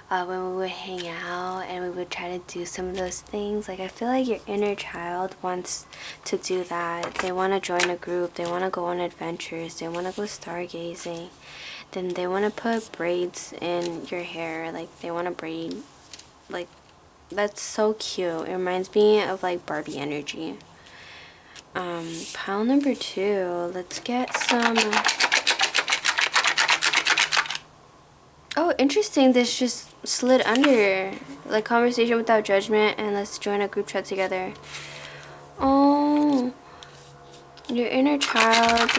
when we would hang out, and we would try to do some of those things. Like, I feel like your inner child wants to do that. They want to join a group, they want to go on adventures, they want to go stargazing, then they want to put braids in your hair, like they want to braid. Like, that's so cute. It reminds me of like Barbie energy. Pile number 2, let's get some. Oh, interesting, this just slid under, like conversation without judgment, and let's join a group chat together. Oh, your inner child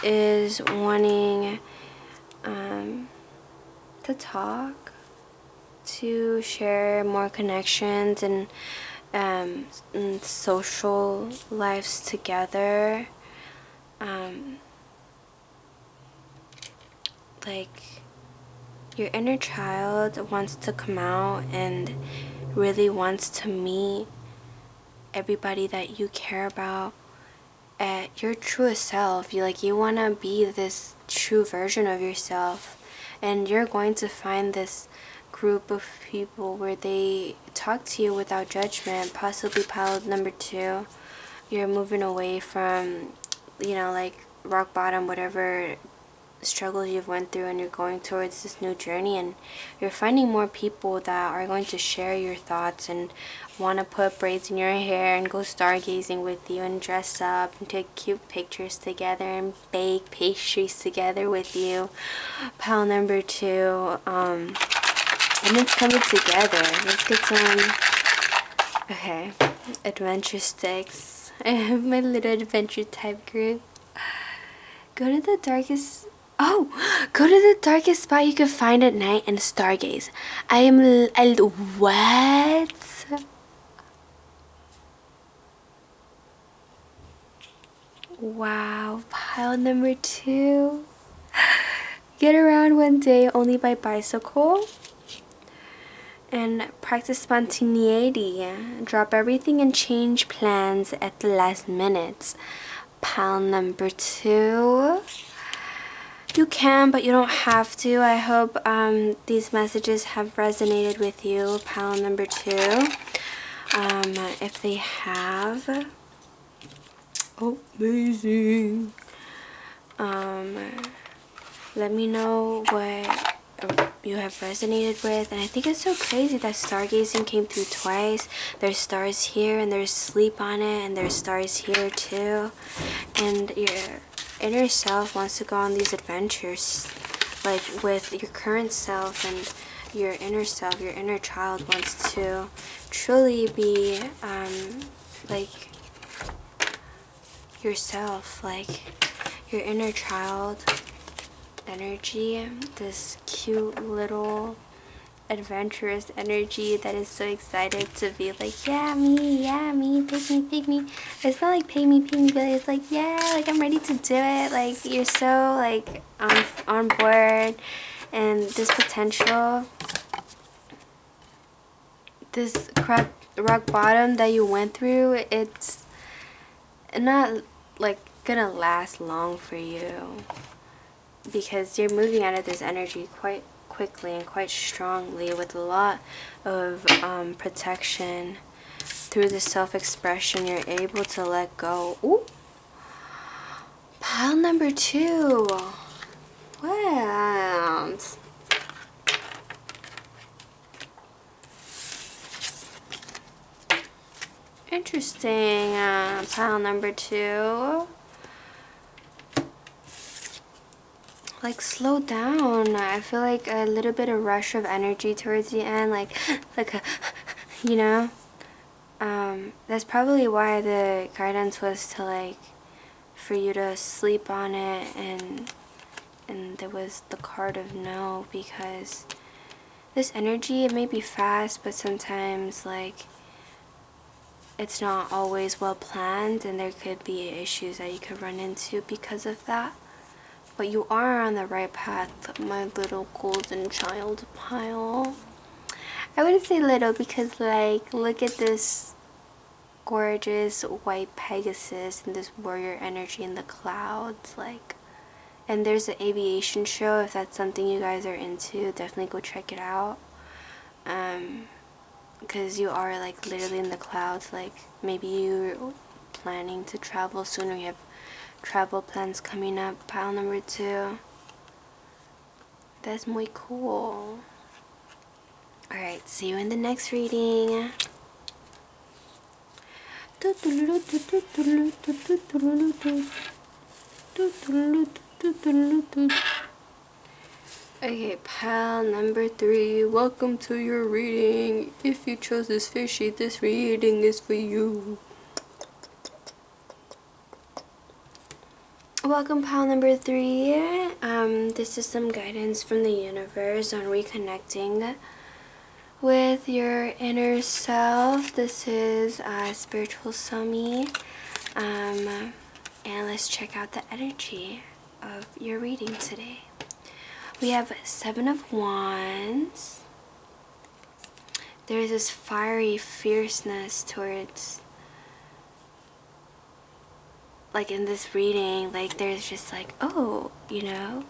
is wanting to talk, to share more connections and social lives together. Like, your inner child wants to come out and really wants to meet everybody that you care about at your truest self. You want to be this true version of yourself, and you're going to find this group of people where they talk to you without judgment. Possibly pile number 2, you're moving away from, you know, like rock bottom, whatever struggles you've went through, and you're going towards this new journey, and you're finding more people that are going to share your thoughts and want to put braids in your hair and go stargazing with you and dress up and take cute pictures together and bake pastries together with you. Pile number 2, and it's coming together. Let's get some, okay, adventure sticks. I have my little adventure type group. Go to the darkest spot you can find at night and stargaze. What? Wow, pile number 2. Get around one day only by bicycle. And practice spontaneity. Drop everything and change plans at the last minute. Pile number 2. You can, but you don't have to. I hope these messages have resonated with you. Pile number 2. If they have, amazing. Let me know what you have resonated with. And I think it's so crazy that stargazing came through twice. There's stars here and there's sleep on it, and there's stars here too. And your inner self wants to go on these adventures, like with your current self, and your inner self, your inner child wants to truly be like yourself. Like, your inner child energy, this cute little adventurous energy that is so excited to be like, yeah, me, pick me. It's not like pay me, but it's like, yeah, like I'm ready to do it. Like you're so like on board, and this potential, this rock bottom that you went through, it's not like gonna last long for you, because you're moving out of this energy quite quickly and quite strongly with a lot of protection. Through the self-expression, you're able to let go. Ooh, pile number 2. Wow. Interesting. Pile number 2. Like, slow down. I feel like a little bit of rush of energy towards the end, like a, you know. That's probably why the guidance was to like for you to sleep on it, and there was the card of no, because this energy, it may be fast, but sometimes like it's not always well planned, and there could be issues that you could run into because of that. But you are on the right path, my little golden child pile. I wouldn't say little, because like, look at this gorgeous white Pegasus and this warrior energy in the clouds, like, and there's an aviation show. If that's something you guys are into, definitely go check it out, because you are like literally in the clouds. Like maybe you're planning to travel soon, or you have travel plans coming up. Pile number 2. That's muy cool. Alright, see you in the next reading. Okay, pile number 3. Welcome to your reading. If you chose this fishy, this reading is for you. Welcome, pile number 3. This is some guidance from the universe on reconnecting with your inner self. This is Spiritual Somi. And let's check out the energy of your reading today. We have 7 of Wands. There's this fiery fierceness towards, like in this reading, like there's just like, oh, you know,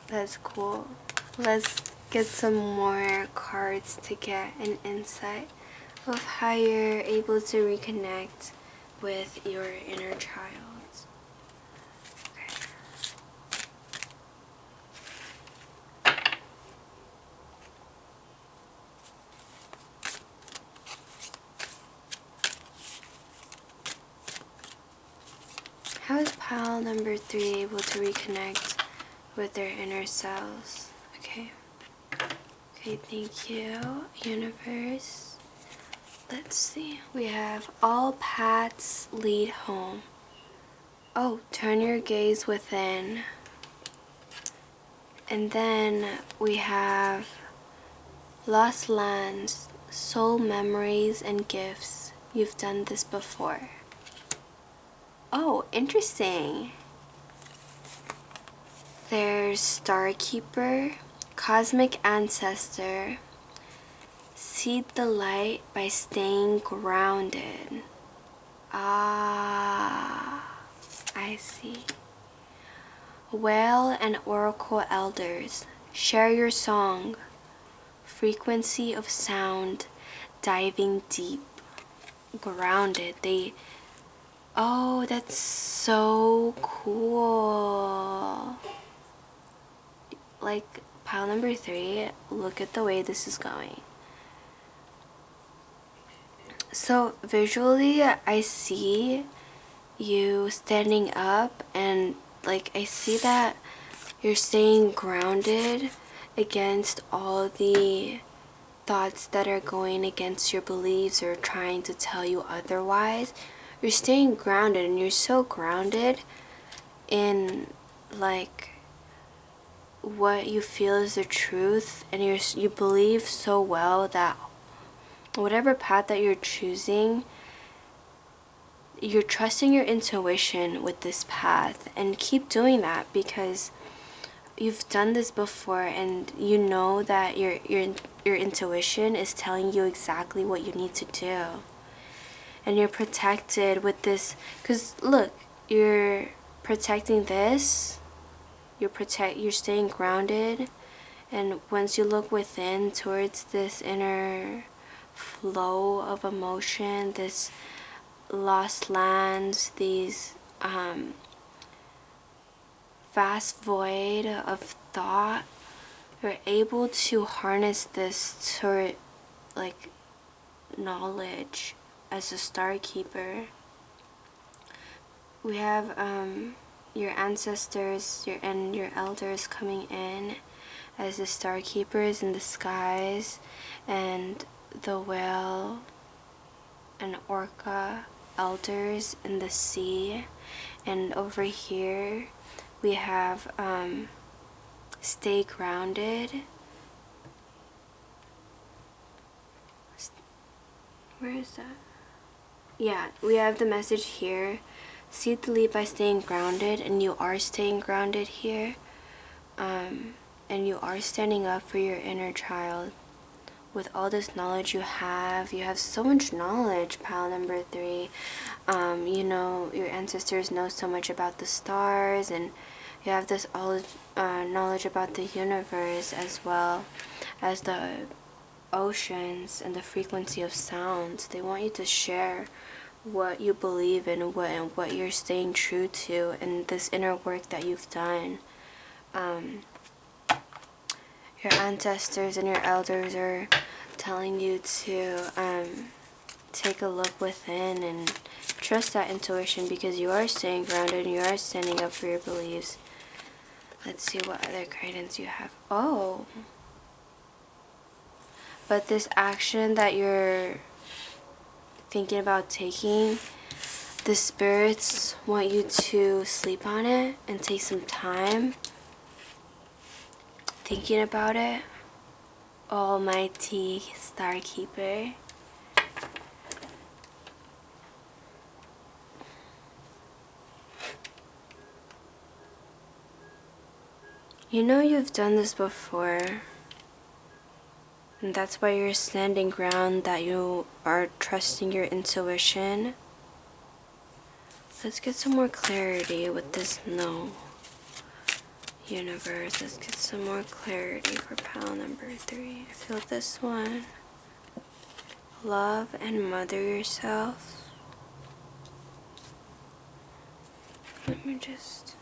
that's cool. Let's get some more cards to get an insight of how you're able to reconnect with your inner child. How is pile number 3 able to reconnect with their inner selves? Okay. Okay, thank you, universe. Let's see. We have all paths lead home. Oh, turn your gaze within. And then we have lost lands, soul memories, and gifts. You've done this before. Oh, interesting. There's Star Keeper, Cosmic Ancestor. Seed the light by staying grounded. Ah, I see. Whale and Oracle Elders. Share your song. Frequency of sound. Diving deep. Grounded. Oh, that's so cool. Like, pile number 3, look at the way this is going. So, visually, I see you standing up, and, like, I see that you're staying grounded against all the thoughts that are going against your beliefs or trying to tell you otherwise. you're staying grounded, and you're so grounded in like what you feel is the truth, and you believe so well that whatever path that you're choosing, you're trusting your intuition with this path. And keep doing that, because you've done this before, and you know that your intuition is telling you exactly what you need to do. And you're protected with this, because look, you're protecting this, you're staying grounded. And once you look within towards this inner flow of emotion, this lost lands, these vast void of thought, you're able to harness this to like knowledge as a star keeper. We have your ancestors and your elders coming in as the star keepers in the skies, and the whale and orca elders in the sea. And over here we have stay grounded. Where is that? Yeah, we have the message here. See the lead by staying grounded, and you are staying grounded here. And you are standing up for your inner child. With all this knowledge you have so much knowledge, pile number 3. You know, your ancestors know so much about the stars, and you have this all knowledge about the universe, as well as the oceans and the frequency of sounds. They want you to share what you believe in, and what you're staying true to, and this inner work that you've done. Your ancestors and your elders are telling you to take a look within and trust that intuition, because you are staying grounded and you are standing up for your beliefs. Let's see what other guidance you have. Oh, but this action that you're thinking about taking, the spirits want you to sleep on it and take some time thinking about it. Almighty Star Keeper, you know you've done this before, and that's why you're standing ground, that you are trusting your intuition. Let's get some more clarity with this no. Universe, let's get some more clarity for pile number 3. I feel this one. Love and mother yourself. Let me just...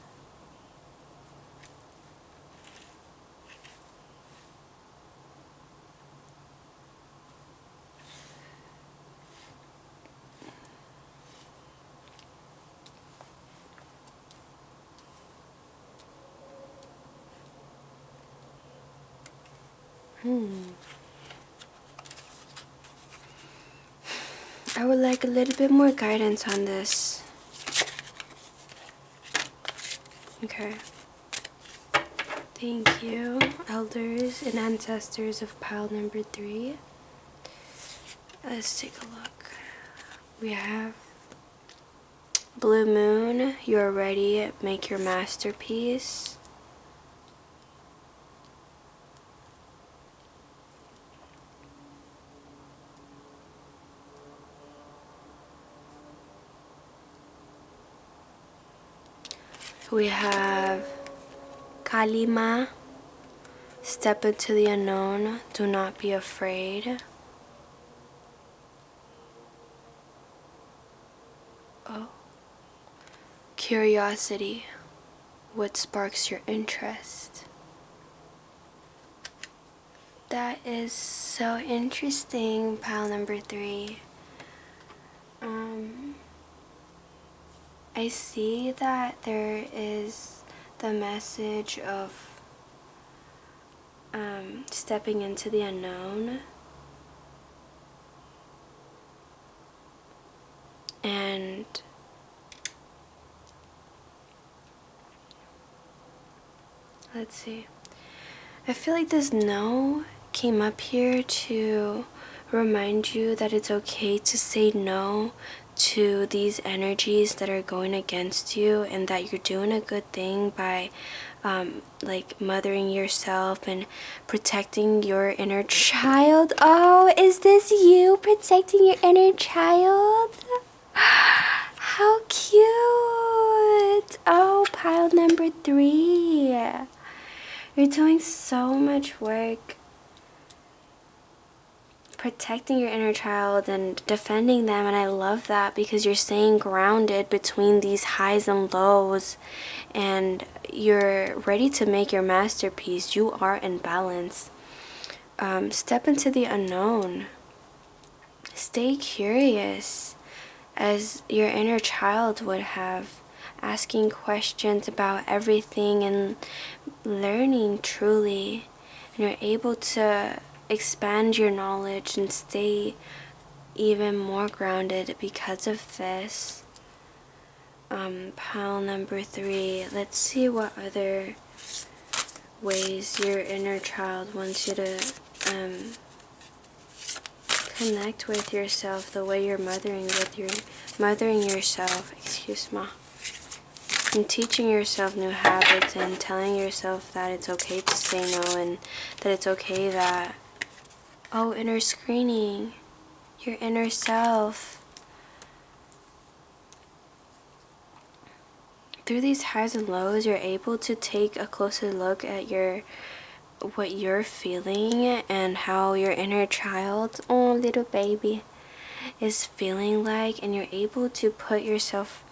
I would like a little bit more guidance on this. Okay. Thank you, elders and ancestors of pile number 3. Let's take a look. We have Blue Moon, you're ready, make your masterpiece. We have Kalima, step into the unknown, do not be afraid. Oh. Curiosity, what sparks your interest? That is so interesting, pile number 3. I see that there is the message of stepping into the unknown. And let's see. I feel like this no came up here to remind you that it's okay to say no to these energies that are going against you, and that you're doing a good thing by like mothering yourself and protecting your inner child. Oh, is this you protecting your inner child? How cute. Oh, pile number 3. You're doing so much work protecting your inner child and defending them, and I love that because you're staying grounded between these highs and lows, and you're ready to make your masterpiece. You are in balance. Step into the unknown. Stay curious as your inner child would have, asking questions about everything and learning truly, and you're able to expand your knowledge and stay even more grounded because of this. Pile number 3, let's see what other ways your inner child wants you to connect with yourself, the way you're mothering yourself, excuse me, and teaching yourself new habits and telling yourself that it's okay to say no, and that it's okay that, oh, inner screening, your inner self. Through these highs and lows, you're able to take a closer look at what you're feeling and how your inner child, oh little baby, is feeling like, and you're able to put yourself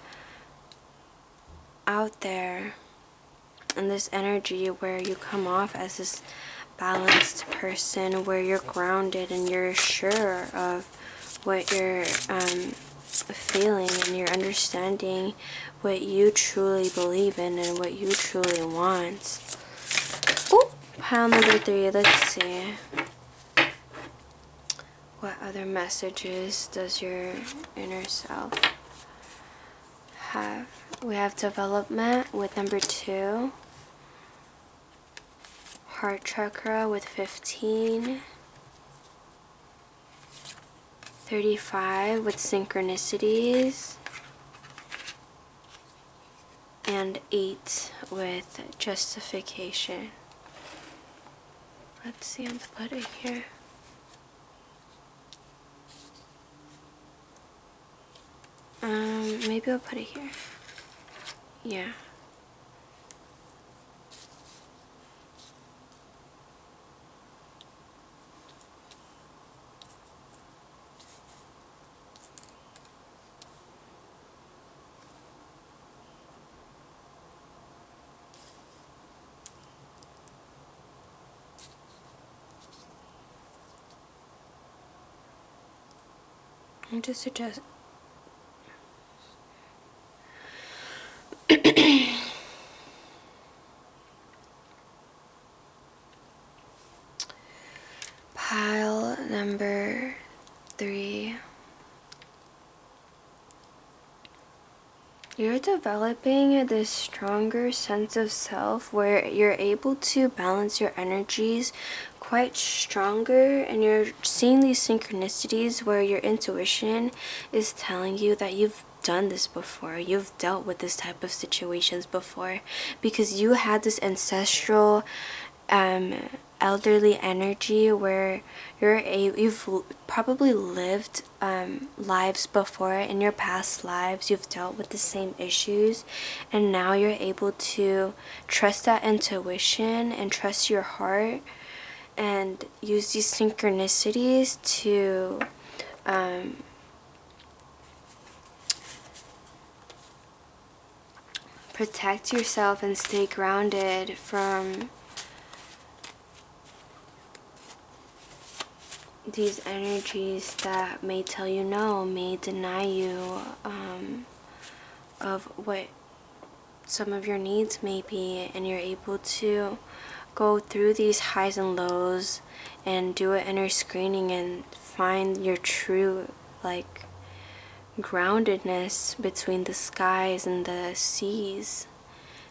out there in this energy where you come off as this balanced person, where you're grounded and you're sure of what you're feeling, and you're understanding what you truly believe in and what you truly want. Oh, pile number 3, let's see. What other messages does your inner self have? We have development with number 2, heart chakra with 15, 35 with synchronicities, and 8 with justification. Let's see, I'll put it here. Maybe I'll put it here. Yeah. I'm just suggest. Pile number 3. You're developing this stronger sense of self where you're able to balance your energies quite stronger, and you're seeing these synchronicities where your intuition is telling you that you've done this before, you've dealt with this type of situations before, because you had this ancestral elderly energy where you've probably lived lives before. In your past lives you've dealt with the same issues, and now you're able to trust that intuition and trust your heart and use these synchronicities to protect yourself and stay grounded from these energies that may tell you no, may deny you of what some of your needs may be, and you're able to go through these highs and lows and do an inner screening and find your true groundedness between the skies and the seas.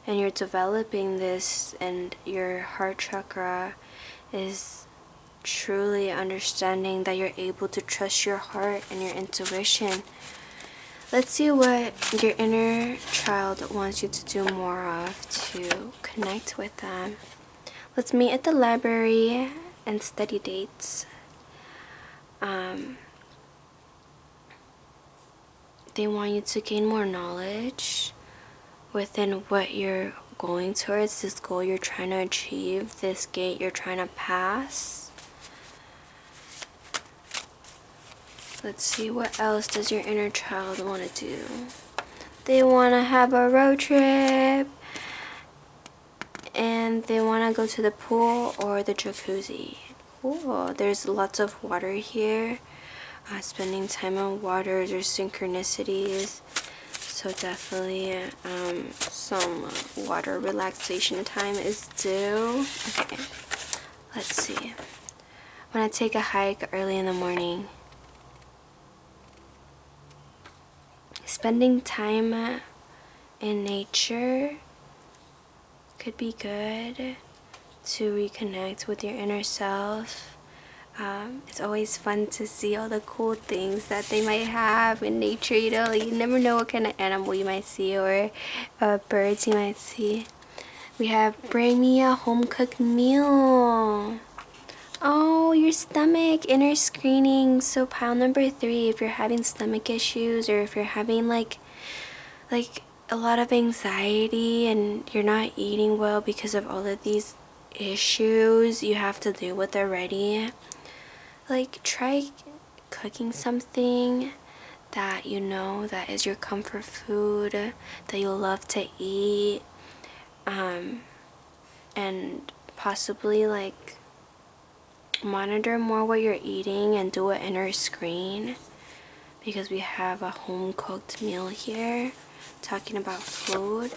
And you're developing this, and your heart chakra is truly understanding that you're able to trust your heart and your intuition. Let's see what your inner child wants you to do more of to connect with them. Let's meet at the library and study dates. They want you to gain more knowledge within what you're going towards, this goal you're trying to achieve, this gate you're trying to pass. Let's see, what else does your inner child want to do? They want to have a road trip, and they want to go to the pool or the jacuzzi. Cool. There's lots of water here. Spending time on water, there's synchronicities. So definitely some water relaxation time is due. Okay, let's see. I'm gonna take a hike early in the morning. Spending time in nature could be good to reconnect with your inner self. It's always fun to see all the cool things that they might have in nature, you know, like you never know what kind of animal you might see or birds you might see. We have bring me a home-cooked meal. Oh, your stomach, inner screening. So pile number 3, if you're having stomach issues or if you're having like a lot of anxiety and you're not eating well because of all of these issues you have to deal with already, like try cooking something that you know that is your comfort food, that you love to eat, and possibly like monitor more what you're eating and do an inner screen, because we have a home cooked meal here. Talking about food,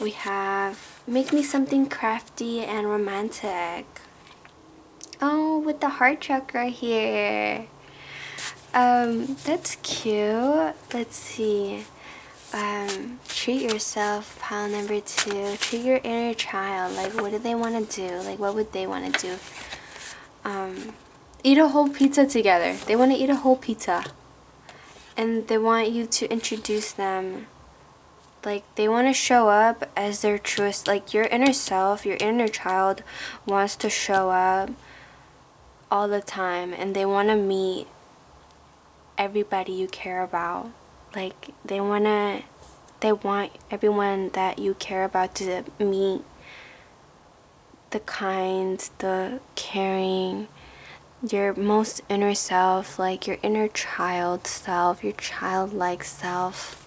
we have make me something crafty and romantic. Oh, with the heart chakra here. That's cute. Let's see. Treat yourself, pile number 2. Treat your inner child. Like, what do they want to do? Like, what would they want to do? Eat a whole pizza together. They want to eat a whole pizza. And they want you to introduce them. Like, they want to show up as their truest, like, your inner self, your inner child wants to show up all the time, and they want to meet everybody you care about. Like, they want everyone that you care about to meet the kind, the caring, your most inner self, like your inner child self, your childlike self.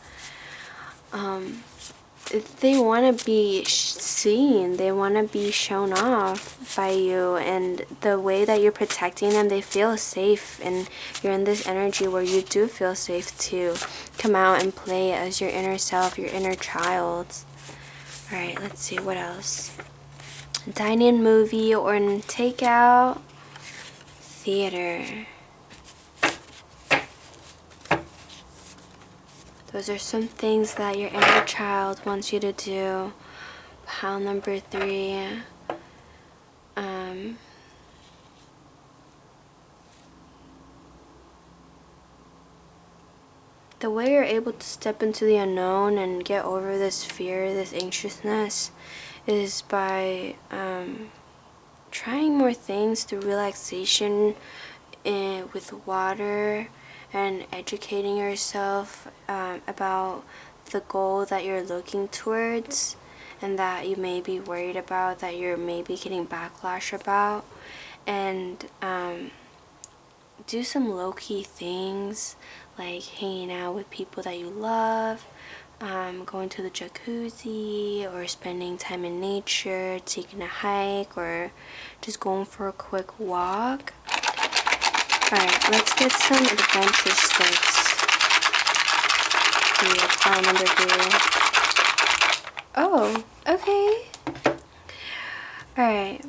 They want to be seen, they want to be shown off by you, and the way that you're protecting them, they feel safe, and you're in this energy where you do feel safe to come out and play as your inner self, your inner child. Alright, let's see, what else? Dine-in movie or in takeout, theater. Those are some things that your inner child wants you to do. Pile number 3. The way you're able to step into the unknown and get over this fear, this anxiousness, is by trying more things through relaxation with water, and educating yourself about the goal that you're looking towards and that you may be worried about, that you're maybe getting backlash about, and do some low-key things like hanging out with people that you love, going to the jacuzzi, or spending time in nature, taking a hike, or just going for a quick walk. Alright, let's get some adventure sticks. Here, pile number 3. Oh, okay. Alright.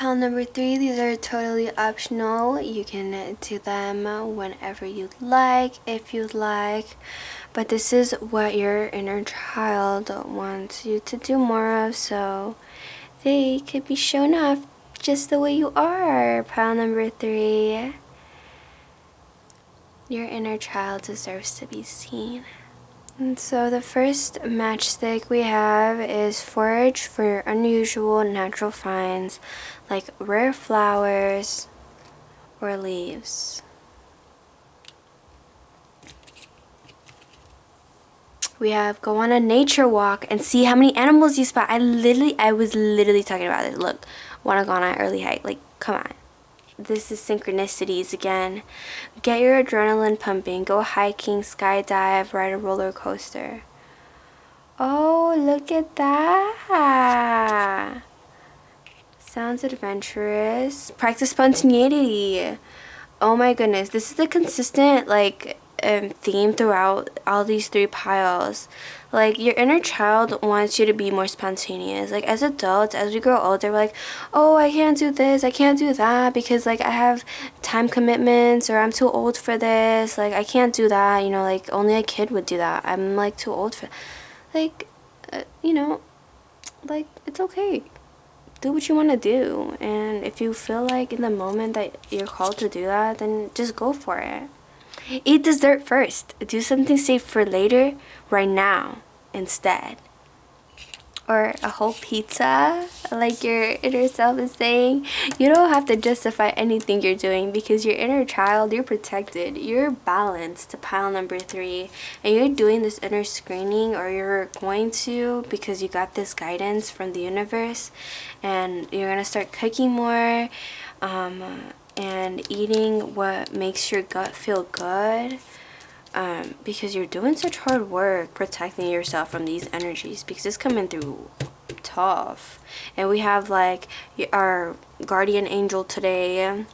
Pile number 3, these are totally optional. You can do them whenever you'd like, if you'd like. But this is what your inner child wants you to do more of, so they could be shown off just the way you are. Pile number 3. Your inner child deserves to be seen. And so the first matchstick we have is forage for unusual natural finds like rare flowers or leaves. We have go on a nature walk and see how many animals you spot. I was literally talking about this. Look, wanna go on an early hike. Like, come on. This is synchronicities again. Get your adrenaline pumping. Go hiking, skydive, ride a roller coaster. Oh, look at that. Sounds adventurous. Practice spontaneity. Oh my goodness. This is a consistent theme throughout all these 3 piles. Like, your inner child wants you to be more spontaneous. Like, as adults, as we grow older, we're like, oh, I can't do this, I can't do that because like I have time commitments, or I'm too old for this, like I can't do that, you know, like only a kid would do that. I'm like too old for like you know, like it's okay. Do what you want to do, and if you feel like in the moment that you're called to do that, then just go for it. Eat dessert first. Do something safe for later, right now, instead. Or a whole pizza, like your inner self is saying. You don't have to justify anything you're doing because your inner child, you're protected. You're balanced to pile number 3. And you're doing this inner screening, or you're going to, because you got this guidance from the universe. And you're going to start cooking more. And eating what makes your gut feel good, because you're doing such hard work protecting yourself from these energies, because it's coming through tough. And we have like our guardian angel today,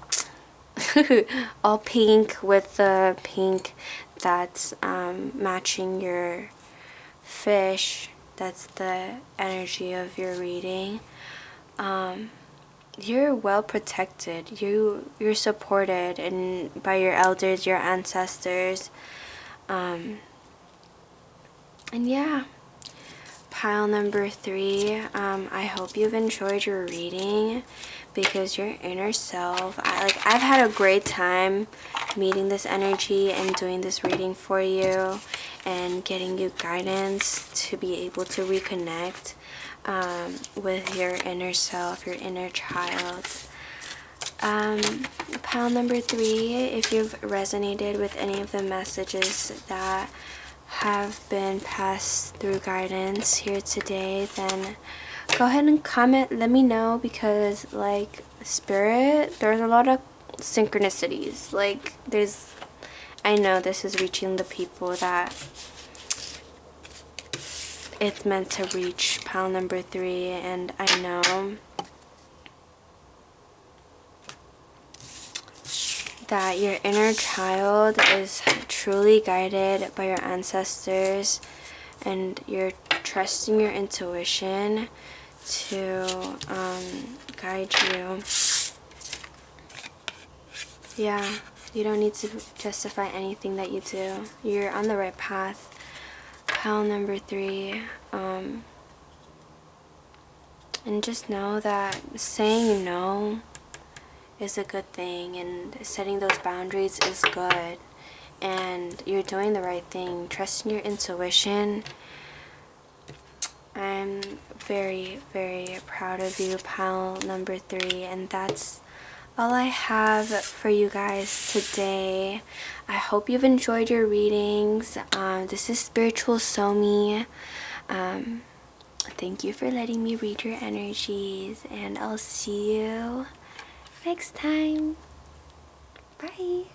all pink with the pink that's matching your fish. That's the energy of your reading. You're well protected. You're supported and by your elders, your ancestors. And yeah, pile number 3. I hope you've enjoyed your reading, because your inner self, I've had a great time meeting this energy and doing this reading for you and getting you guidance to be able to reconnect with your inner self, your inner child. Pile number 3, if you've resonated with any of the messages that have been passed through guidance here today, then go ahead and comment, let me know, because like spirit, there's a lot of synchronicities. Like I know this is reaching the people that it's meant to reach. Pile number 3, and I know that your inner child is truly guided by your ancestors, and you're trusting your intuition to guide you. Yeah, you don't need to justify anything that you do. You're on the right path. Pile number 3. And just know that saying no is a good thing, and setting those boundaries is good, and you're doing the right thing. Trusting your intuition. I'm very, very proud of you, pile number 3, and that's all I have for you guys today. I hope you've enjoyed your readings. This is Spiritual Somi. Thank you for letting me read your energies, and I'll see you next time. Bye.